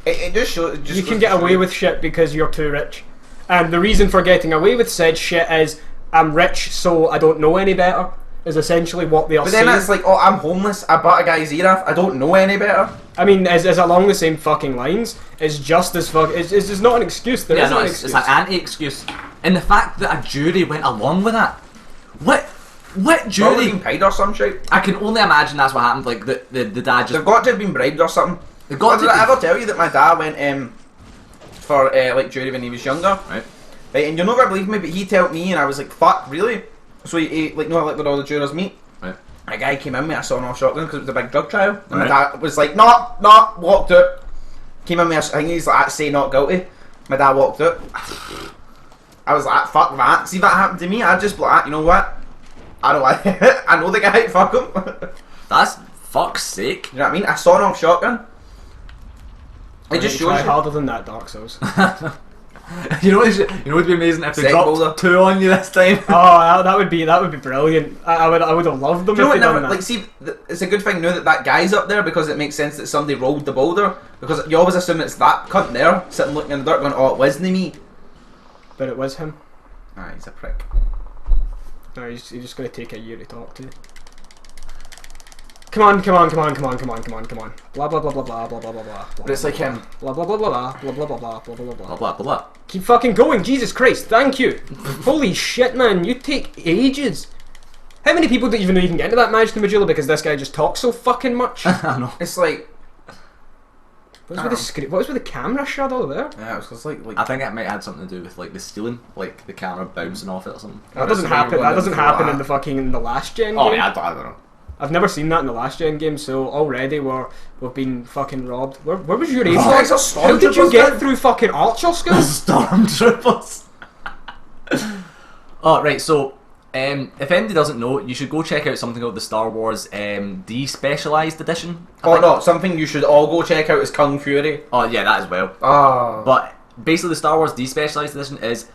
It just shows. You can get away with shit because you're too rich. And the reason for getting away with said shit is, I'm rich so I don't know any better, is essentially what they are But saying. then it's like, oh, I'm homeless. I bought a guy's ear off. I don't know any better. I mean, is along the same fucking lines. It's just as fuck. It's just not an excuse. There Yeah, isn't no, an it's excuse. an anti-excuse. And the fact that a jury went along with that. What Probably jury? been paid or some shit. I can only imagine that's what happened. Like the dad just. They've got to have been bribed or something. They've got Did to I ever tell you that my dad went for like jury when he was younger? Right. Right, and you're not gonna believe me, but he told me, and I was like, "Fuck, really?" So he like, no, like where all the jurors meet. Right. A guy came in with a sawn-off shotgun because it was a big drug trial, and Right. my dad was like, "No, walked out." Came in with a, I think he's like, "Say not guilty." My dad walked out. I was like, "Fuck that." See if that happened to me, I'd just be like, "You know what? I don't like it. I know the guy. Fuck him." That's fuck's sake. You know what I mean? A sawn-off shotgun. It just Try shows you. harder than that, Dark Souls. You know what'd be amazing if they Second dropped boulder. 2 on you this time. Oh, that would be brilliant. I would have loved them Do you know if what? they'd Never, done that. like, see, it's a good thing now that guy's up there because it makes sense that somebody rolled the boulder. Because you always assume it's that cunt there sitting looking in the dirt, going, "Oh, it wasn't me." But it was him. Ah, he's a prick. No, he's just going to take a year to talk to. Come on. Blah blah blah blah blah blah blah blah. But it's like him. Blah blah blah blah blah blah blah blah blah blah Blah blah. blah blah blah. Keep fucking going, Jesus Christ! Thank you. Holy shit, man! You take ages. How many people don't even know you can get into that match to Majula because this guy just talks so fucking much? I know. It's like, What was with the screen? What was with the camera shadow there? yeah, it was like I think it might have something to do with like the stealing, like the camera bouncing off it or something. That doesn't happen. That doesn't happen in the fucking in the last gen. Oh game. yeah, I don't know. I've never seen that in the last gen game, so already we've been fucking robbed. Where was your aim? Oh, it's a How did you stormtroopers get then? through fucking Archer school? Stormtroopers. Oh, right, so if anybody doesn't know, you should go check out something called the Star Wars Despecialized Edition. I Oh think. no, something you should all go check out is Kung Fury. Oh yeah, that as well. Ah. But basically, the Star Wars Despecialized Edition is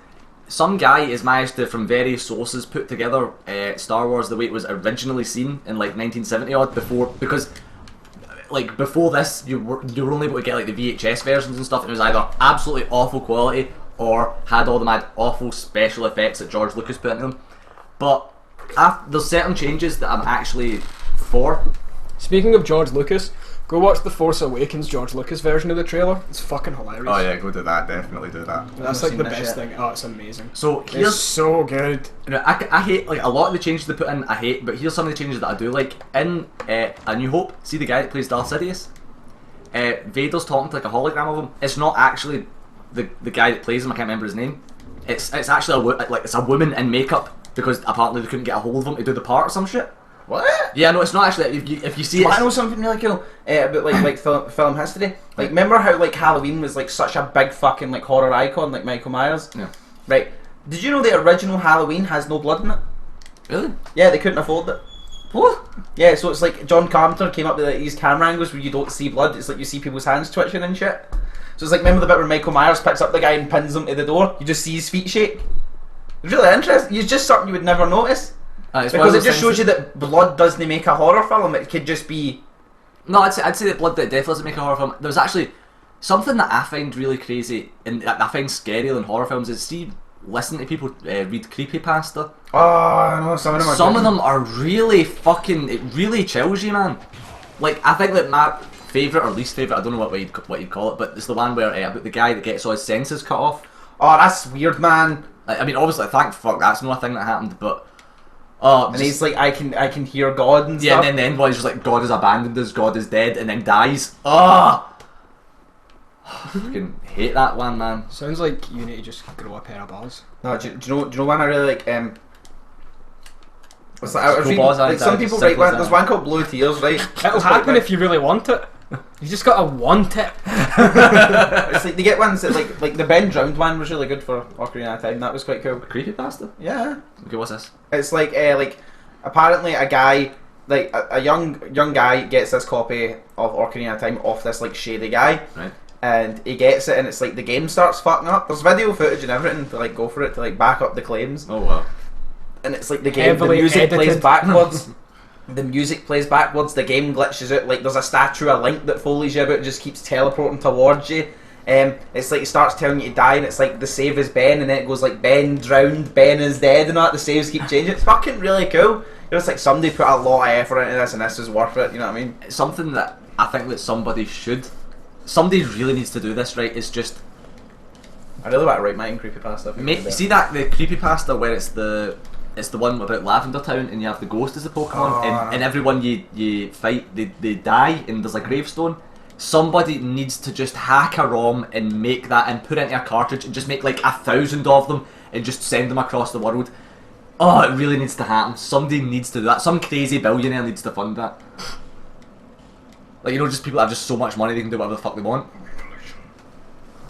some guy has managed to, from various sources, put together Star Wars the way it was originally seen in like 1970 odd. Because like before this, you were only able to get like the VHS versions and stuff, and it was either absolutely awful quality or had all the mad awful special effects that George Lucas put into them. But there's certain changes that I'm actually for. Speaking of George Lucas, go watch the Force Awakens George Lucas version of the trailer. It's fucking hilarious. Oh yeah, go do that. Definitely do that. That's I've like the seen that best shit. thing. Oh, it's amazing. So It's here's so good. you know, I hate like a lot of the changes they put in. I hate, but here's some of the changes that I do like. In A New Hope, see the guy that plays Darth Sidious. Vader's talking to like a hologram of him. It's not actually the guy that plays him. I can't remember his name. It's actually it's a woman in makeup because apparently they couldn't get a hold of him to do the part or some shit. What? Yeah, no, it's not actually. If you see it, I know something really cool about like film history. Like, remember how like Halloween was like such a big fucking like horror icon, like Michael Myers. Yeah. Right. Did you know the original Halloween has no blood in it? Really? Yeah, they couldn't afford it. What? Yeah, so it's like John Carpenter came up with like, these camera angles where you don't see blood. It's like you see people's hands twitching and shit. So it's like, remember the bit where Michael Myers picks up the guy and pins him to the door? You just see his feet shake. It's really interesting. It's just something you would never notice. It's Because it just shows you that blood doesn't make a horror film. It could just be... No, I'd say that blood definitely doesn't make a horror film. There's actually something that I find really crazy and that I find scarier than horror films is listening to people read creepypasta. Oh, I know, some of them are Some good. of them are really fucking. It really chills you, man. Like I think that my favourite or least favourite, I don't know what you'd call it, but it's the one where about the guy that gets all his senses cut off. Oh, that's weird, man. I mean, obviously, thank fuck that's not a thing that happened, but And he's like, I can hear God and yeah, stuff. and then he's just like God has abandoned us, God is dead, and then dies. Ah, fucking hate that one, man. Sounds like you need to just grow a pair of balls. No, do you know one I really like? What's that? I was Cool reading, balls, like I some think, people simple write one. as There's that. one called Blue Tears, right? It'll happen if you really want it. You just gotta want it. It's like they get ones that like the Ben Drowned one was really good for Ocarina of Time. That was quite cool. Creepypasta? Yeah, Okay, what's this? it's like apparently a guy like a young guy gets this copy of Ocarina of Time off this like shady guy. Right. And he gets it, and it's like the game starts fucking up. There's video footage and everything to like go for it to like back up the claims. Oh wow. And it's like the game, the Heavily music plays edited. backwards. The music plays backwards. The game glitches out. Like there's a statue of Link that follows you about, and just keeps teleporting towards you. It's like it starts telling you to die, and it's like the save is Ben, and then it goes like Ben drowned, Ben is dead, and all that. The saves keep changing. It's fucking really cool. You know, it's like somebody put a lot of effort into this, and this is worth it. You know what I mean? It's something that I think that somebody really needs to do this, right? It's just I really want to write my own creepypasta. see that the creepypasta where it's the one about Lavender Town and you have the ghost as a Pokemon and everyone you fight they die and there's a gravestone. Somebody needs to just hack a ROM and make that and put it into a cartridge and just make like 1,000 of them and just send them across the world. Oh, it really needs to happen. Somebody needs to do that. Some crazy billionaire needs to fund that. Like, you know, just people that have just so much money they can do whatever the fuck they want.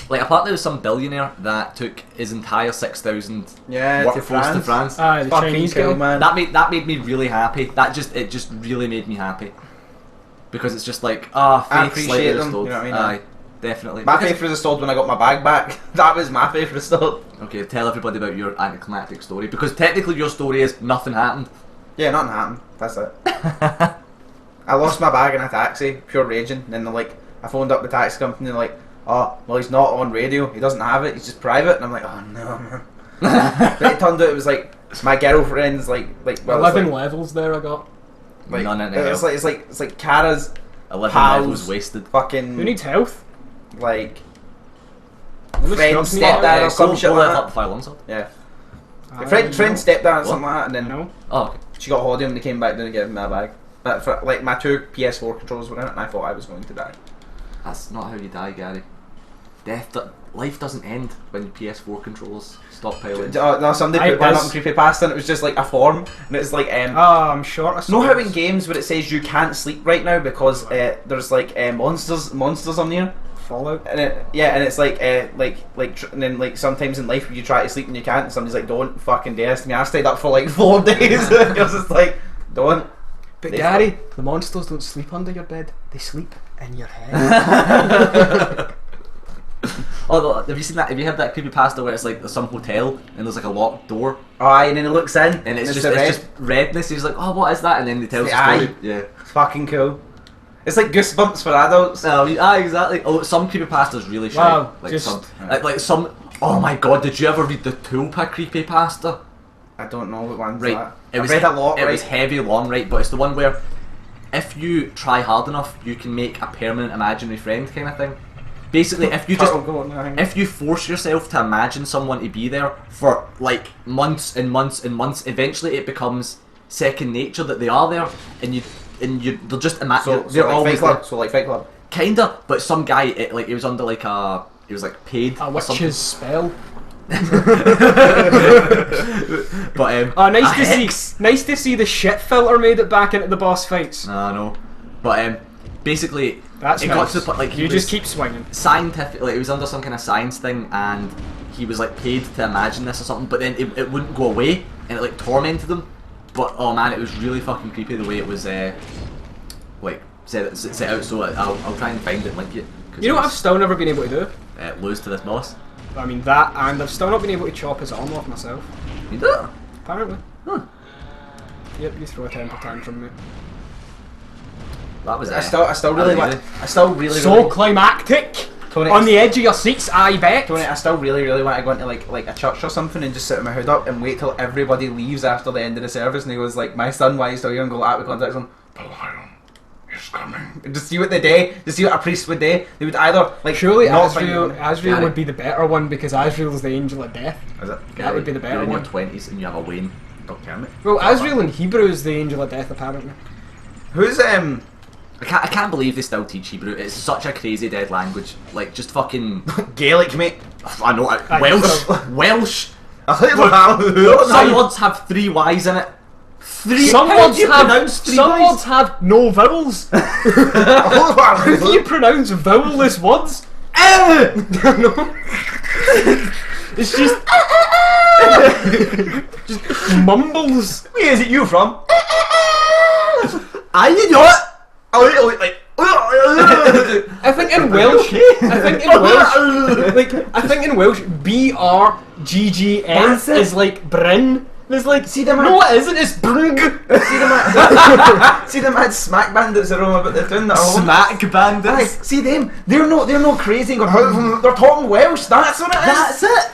Like, apparently there was some billionaire that took his entire 6,000 workforce to France. Ah, the Fucking Chinese cool, guy. man. That made me really happy. It just really made me happy. Because it's just like, I faith appreciate slightly them, restored. you know what I mean? Aye, definitely. My Because- faith was restored when I got my bag back. That was my faith restored. Okay, tell everybody about your anticlimactic story. Because technically your story is nothing happened. Yeah, nothing happened. That's it. I lost my bag in a taxi, pure raging. And then I phoned up the taxi company and they're like, oh, well, he's not on radio. He doesn't have it. He's just private. And I'm like, oh no, man. But it turned out it was like my girlfriend's well, 11 it's levels there I got. like, None in it's hell. like it's like Kara's 11 pals levels wasted. fucking Who needs health? like Only friend scrubs need stepdad health. or some shit like up that. the fire lungs up. Yeah, I friend know. stepdad or something like that. And then No. Oh, okay. she got hold of him and they came back down and gave him my bag. But for, like my two PS4 controllers were in it, and I thought I was going to die. That's not how you die, Gary. life doesn't end when PS4 controllers stop piling. No, somebody put one up in creepypasta and it was just like a form, and it's like I'm short. know how in games where it says you can't sleep right now because there's like monsters on there. Fallout. And it's like and then like sometimes in life you try to sleep and you can't, and somebody's like, don't fucking dare to me. I stayed up for like 4 days. It was just like, don't. But Gary, the monsters don't sleep under your bed. They sleep in your head. Oh, have you seen that? Have you heard that creepypasta where it's like there's some hotel and there's like a locked door? Aye, and then he looks in and it's just redness. He's like, oh, what is that? And then he tells the story. Yeah, it's fucking cool. It's like Goosebumps for adults. Exactly. Oh, some creepypastas really shit. Wow, like some. Oh my god, did you ever read the Tulpa creepypasta? I don't know what one's right. that. It was read a lot. It was heavy, long, right? But it's the one where if you try hard enough, you can make a permanent imaginary friend, kind of thing. Basically, if you force yourself to imagine someone to be there for like months and months and months, eventually it becomes second nature that they are there, and they'll just imagine. They're always there. So like Fight Club. Kinda, but some guy he was under like he was like paid a witch's spell. But nice to see the shit filter made it back into the boss fights. I know, but basically. That's it got to the point, like you just keep swinging. Scientific, like it was under some kind of science thing, and he was like paid to imagine this or something. But then it wouldn't go away, and it like tormented him. But oh man, it was really fucking creepy the way it was like set out. So I'll try and find it and link it. You know what I've still never been able to do? Lose to this boss. I mean that, and I've still not been able to chop his arm off myself. You do? Apparently. Huh. Yep, you throw a temper tantrum, mate. That was I still really so climactic. Tony, on the edge of your seats, I bet. Tony, I still really want to go into like a church or something and just sit with my hood up and wait till everybody leaves after the end of the service, and he goes like, "My son, why are you still here?" And go out with contacts on. The lion is coming. And just see what they do. Just see what a priest would do. They would either like surely Azrael would be the better one because Azrael is the angel of death. Is it? That would be the better one. You're in your 20s and you have a Wayne. Well, Azrael in Hebrew is the angel of death apparently. Who's I can't believe they still teach Hebrew. It's such a crazy dead language. Like, just fucking... Gaelic, mate. I know. Welsh. Some words have 3 Y's in it. Some words have no vowels. How do you pronounce vowelless words? No. It's just mumbles. Where is it you from? I know it. I think in Welsh, in Welsh, BRGGN is like Bryn. There's like, see them. No, it isn't. It's Brng. See them had smack bandits around about the town. Smack bandits. Guys, see them. They're not crazy. They're talking Welsh. That's what it is. That's it.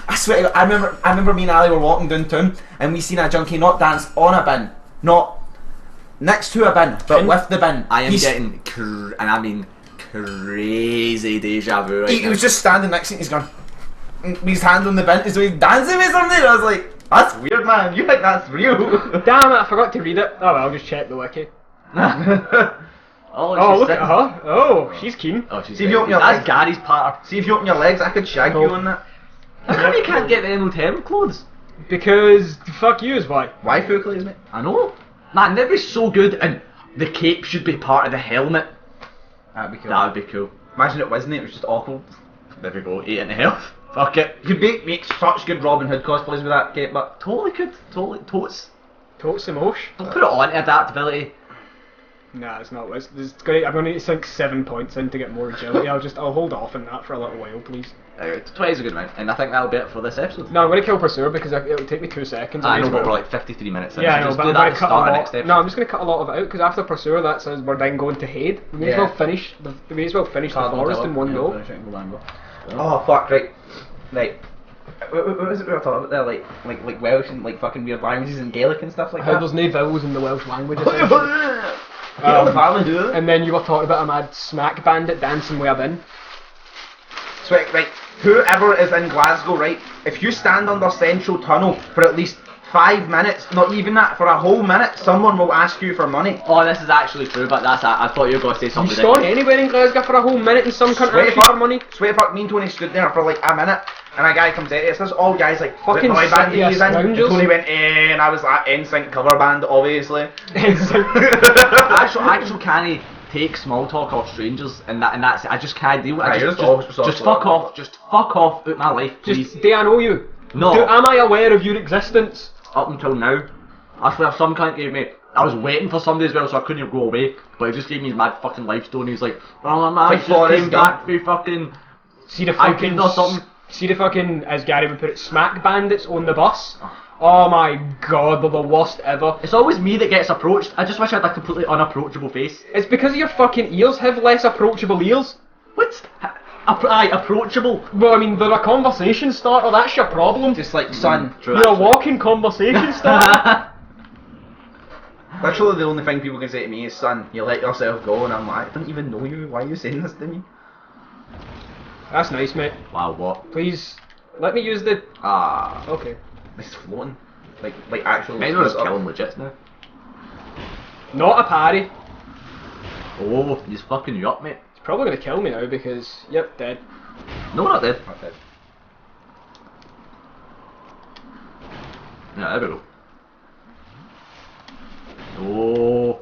I swear to God, I remember me and Ali were walking downtown and we seen a junkie not dance on a bin, not next to a bin, but with the bin. I am getting, and I mean crazy deja vu right now. He was just standing next to it, he's gone, with his hand on the bin, so he's dancing with something. I was like, that's weird, man, you think that's real? Damn it, I forgot to read it. Oh well, I'll just check the wiki. Oh, look at her. Oh, she's keen. Oh, she's see if you open your legs. That's Gary's patter. See if you open your legs, I could shag you on that. How come you can't get the Emerald Hem clothes? Because, fuck you is why. Waifu clothes, mate. I know. Man, that'd be so good, and the cape should be part of the helmet. That'd be cool. That would be cool. Imagine it wasn't, it was just awful. There we go, 8 and a half. Fuck it. You could make such good Robin Hood cosplays with that cape, but... Totally could. Totally. Totes. Totes emosh. I'll put it on to adaptability. Nah, it's not. I'm going to need to sink 7 points in to get more agility. I'll hold off on that for a little while, please. 20 is a good amount, and I think that'll be it for this episode. No, I'm going to kill Pursuer because it'll take me 2 seconds. I know, but we're like 53 minutes in. Yeah, I know, just but do I'm that going at to the cut a start of lot. next episode. No, I'm just going to cut a lot of it out because after Pursuer, that says we're then going to Haid. We may as well finish the forest in one go. Oh fuck! Right. What was it we were talking about there? Like Welsh and like fucking weird languages and Gaelic and stuff like How that. there's no vowels in the Welsh language. And then you were talking about a mad smack bandit dancing with a bin. So right, whoever is in Glasgow, right? If you stand under Central Tunnel for at least 5 minutes, not even that, for a whole minute, someone will ask you for money. Oh, this is actually true, but I thought you were going to say You something. stone anywhere in Glasgow for a whole minute and some cunt Swear to asks you for money? Swear to fuck, me and Tony stood there for like a minute, and a guy comes at us. There's all guys like, Fucking "What boy band city are you in?" And scoundrels. Tony went, and I was like, NSYNC cover band, obviously. Actual canny take small talk off strangers, and that's it. I just can't deal with it. Just fuck off. Just fuck off out my life, please. Just, do I know you? No. Am I aware of your existence? Up until now. I swear some cunt gave me... I was waiting for somebody as well, so I couldn't go away, but he just gave me his mad fucking life story, and he's like, "Oh man, I Like just came Forrest Gump. back for fucking... See the I fucking... did or something." See the fucking, as Gary would put it, smack bandits on the bus? Oh my god, they're the worst ever. It's always me that gets approached. I just wish I had a completely unapproachable face. It's because your fucking ears have less approachable ears. What? Aye, approachable. Well, I mean, they're a conversation starter, that's your problem. Just like, son. True, You're a actually. walking conversation starter. Literally the only thing people can say to me is, "Son, you let yourself go," and I'm like, "I don't even know you, why are you saying this to me?" That's nice, mate. Wow, what? Please, let me use the... Ah. Okay. It's floating. Like actual... Maybe we're just killing legits now. Not a parry. Oh, he's fucking you up, mate. He's probably going to kill me now because... Yep, dead. No, we're not dead. Not dead. Yeah, there we go. Oh,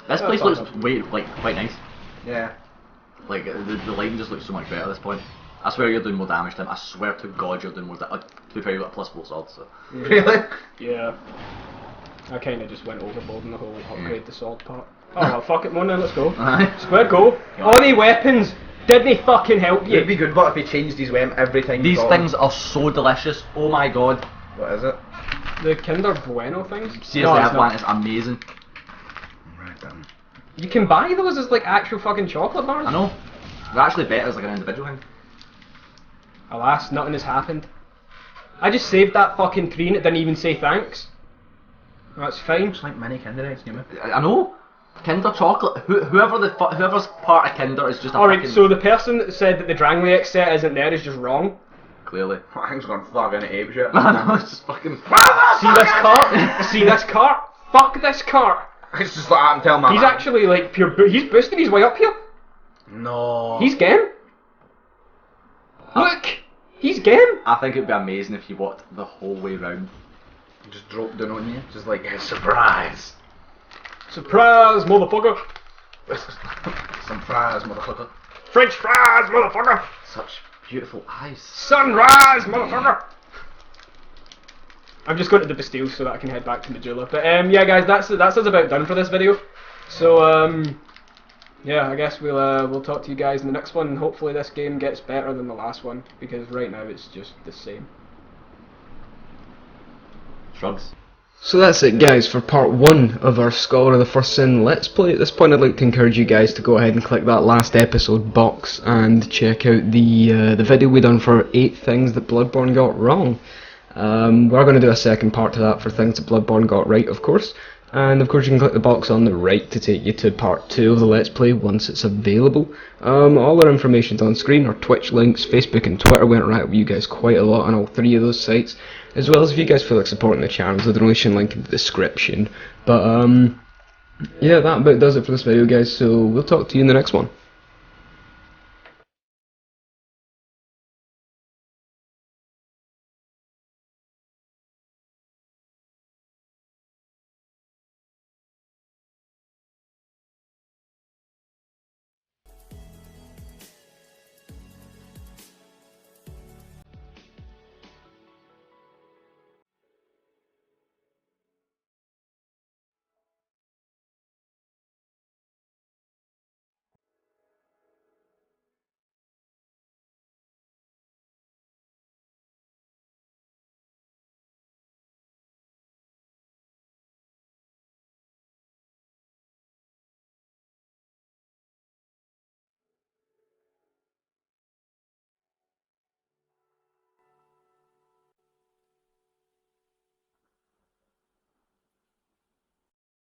this place looks quite nice. Yeah. Like the lighting just looks so much better at this point. I swear you're doing more damage to him. I swear to God you're doing more damage. To be fair, you've got a plus both swords, so. Really? Yeah. I kind of just went overboard in the whole upgrade the sword part. Oh well, fuck it, Mona, let's go. Square go. All the weapons didn't fucking help you. It'd be good, but if he changed his weapon every time. These things are so delicious. Oh my God. What is it? The Kinder Bueno things? Seriously, No, it's I've not. one. It's amazing. Right then. You can buy those as like actual fucking chocolate bars? I know. They're actually better as like an individual thing. Alas, nothing has happened. I just saved that fucking tree and it didn't even say thanks. That's fine. It's like mini Kinder Eggs, you know? I know. Kinder chocolate. Whoever's part of Kinder is just a Alright, fucking... so the person that said that the Drangly X set isn't there is just wrong. Clearly. I think it's gone fucking ape shit. I know, it's just fucking... See this cart? See this cart? Fuck this cart! It's just like I'm telling my He's man. actually like pure. He's boosting his way up here. No. He's game. Look, he's game. I think it'd be amazing if you walked the whole way round. Just dropped down on you, just like, surprise. Surprise, motherfucker! Some fries, motherfucker. French fries, motherfucker! Such beautiful eyes. Sunrise, motherfucker! I'm just going to the Bastille so that I can head back to Majula. But yeah, guys, that's us about done for this video. So yeah, I guess we'll talk to you guys in the next one. And hopefully this game gets better than the last one because right now it's just the same. Shrugs. So that's it, guys, for part 1 of our Scholar of the First Sin Let's Play. At this point I'd like to encourage you guys to go ahead and click that last episode box and check out the video we done for 8 things that Bloodborne got wrong. We're going to do a second part to that for things that Bloodborne got right, of course. And of course you can click the box on the right to take you to part 2 of the Let's Play once it's available. All our information's on screen, our Twitch links, Facebook and Twitter. We interact with you guys quite a lot on all 3 of those sites. As well as if you guys feel like supporting the channel, there's a donation link in the description. But yeah, that about does it for this video, guys, so we'll talk to you in the next one.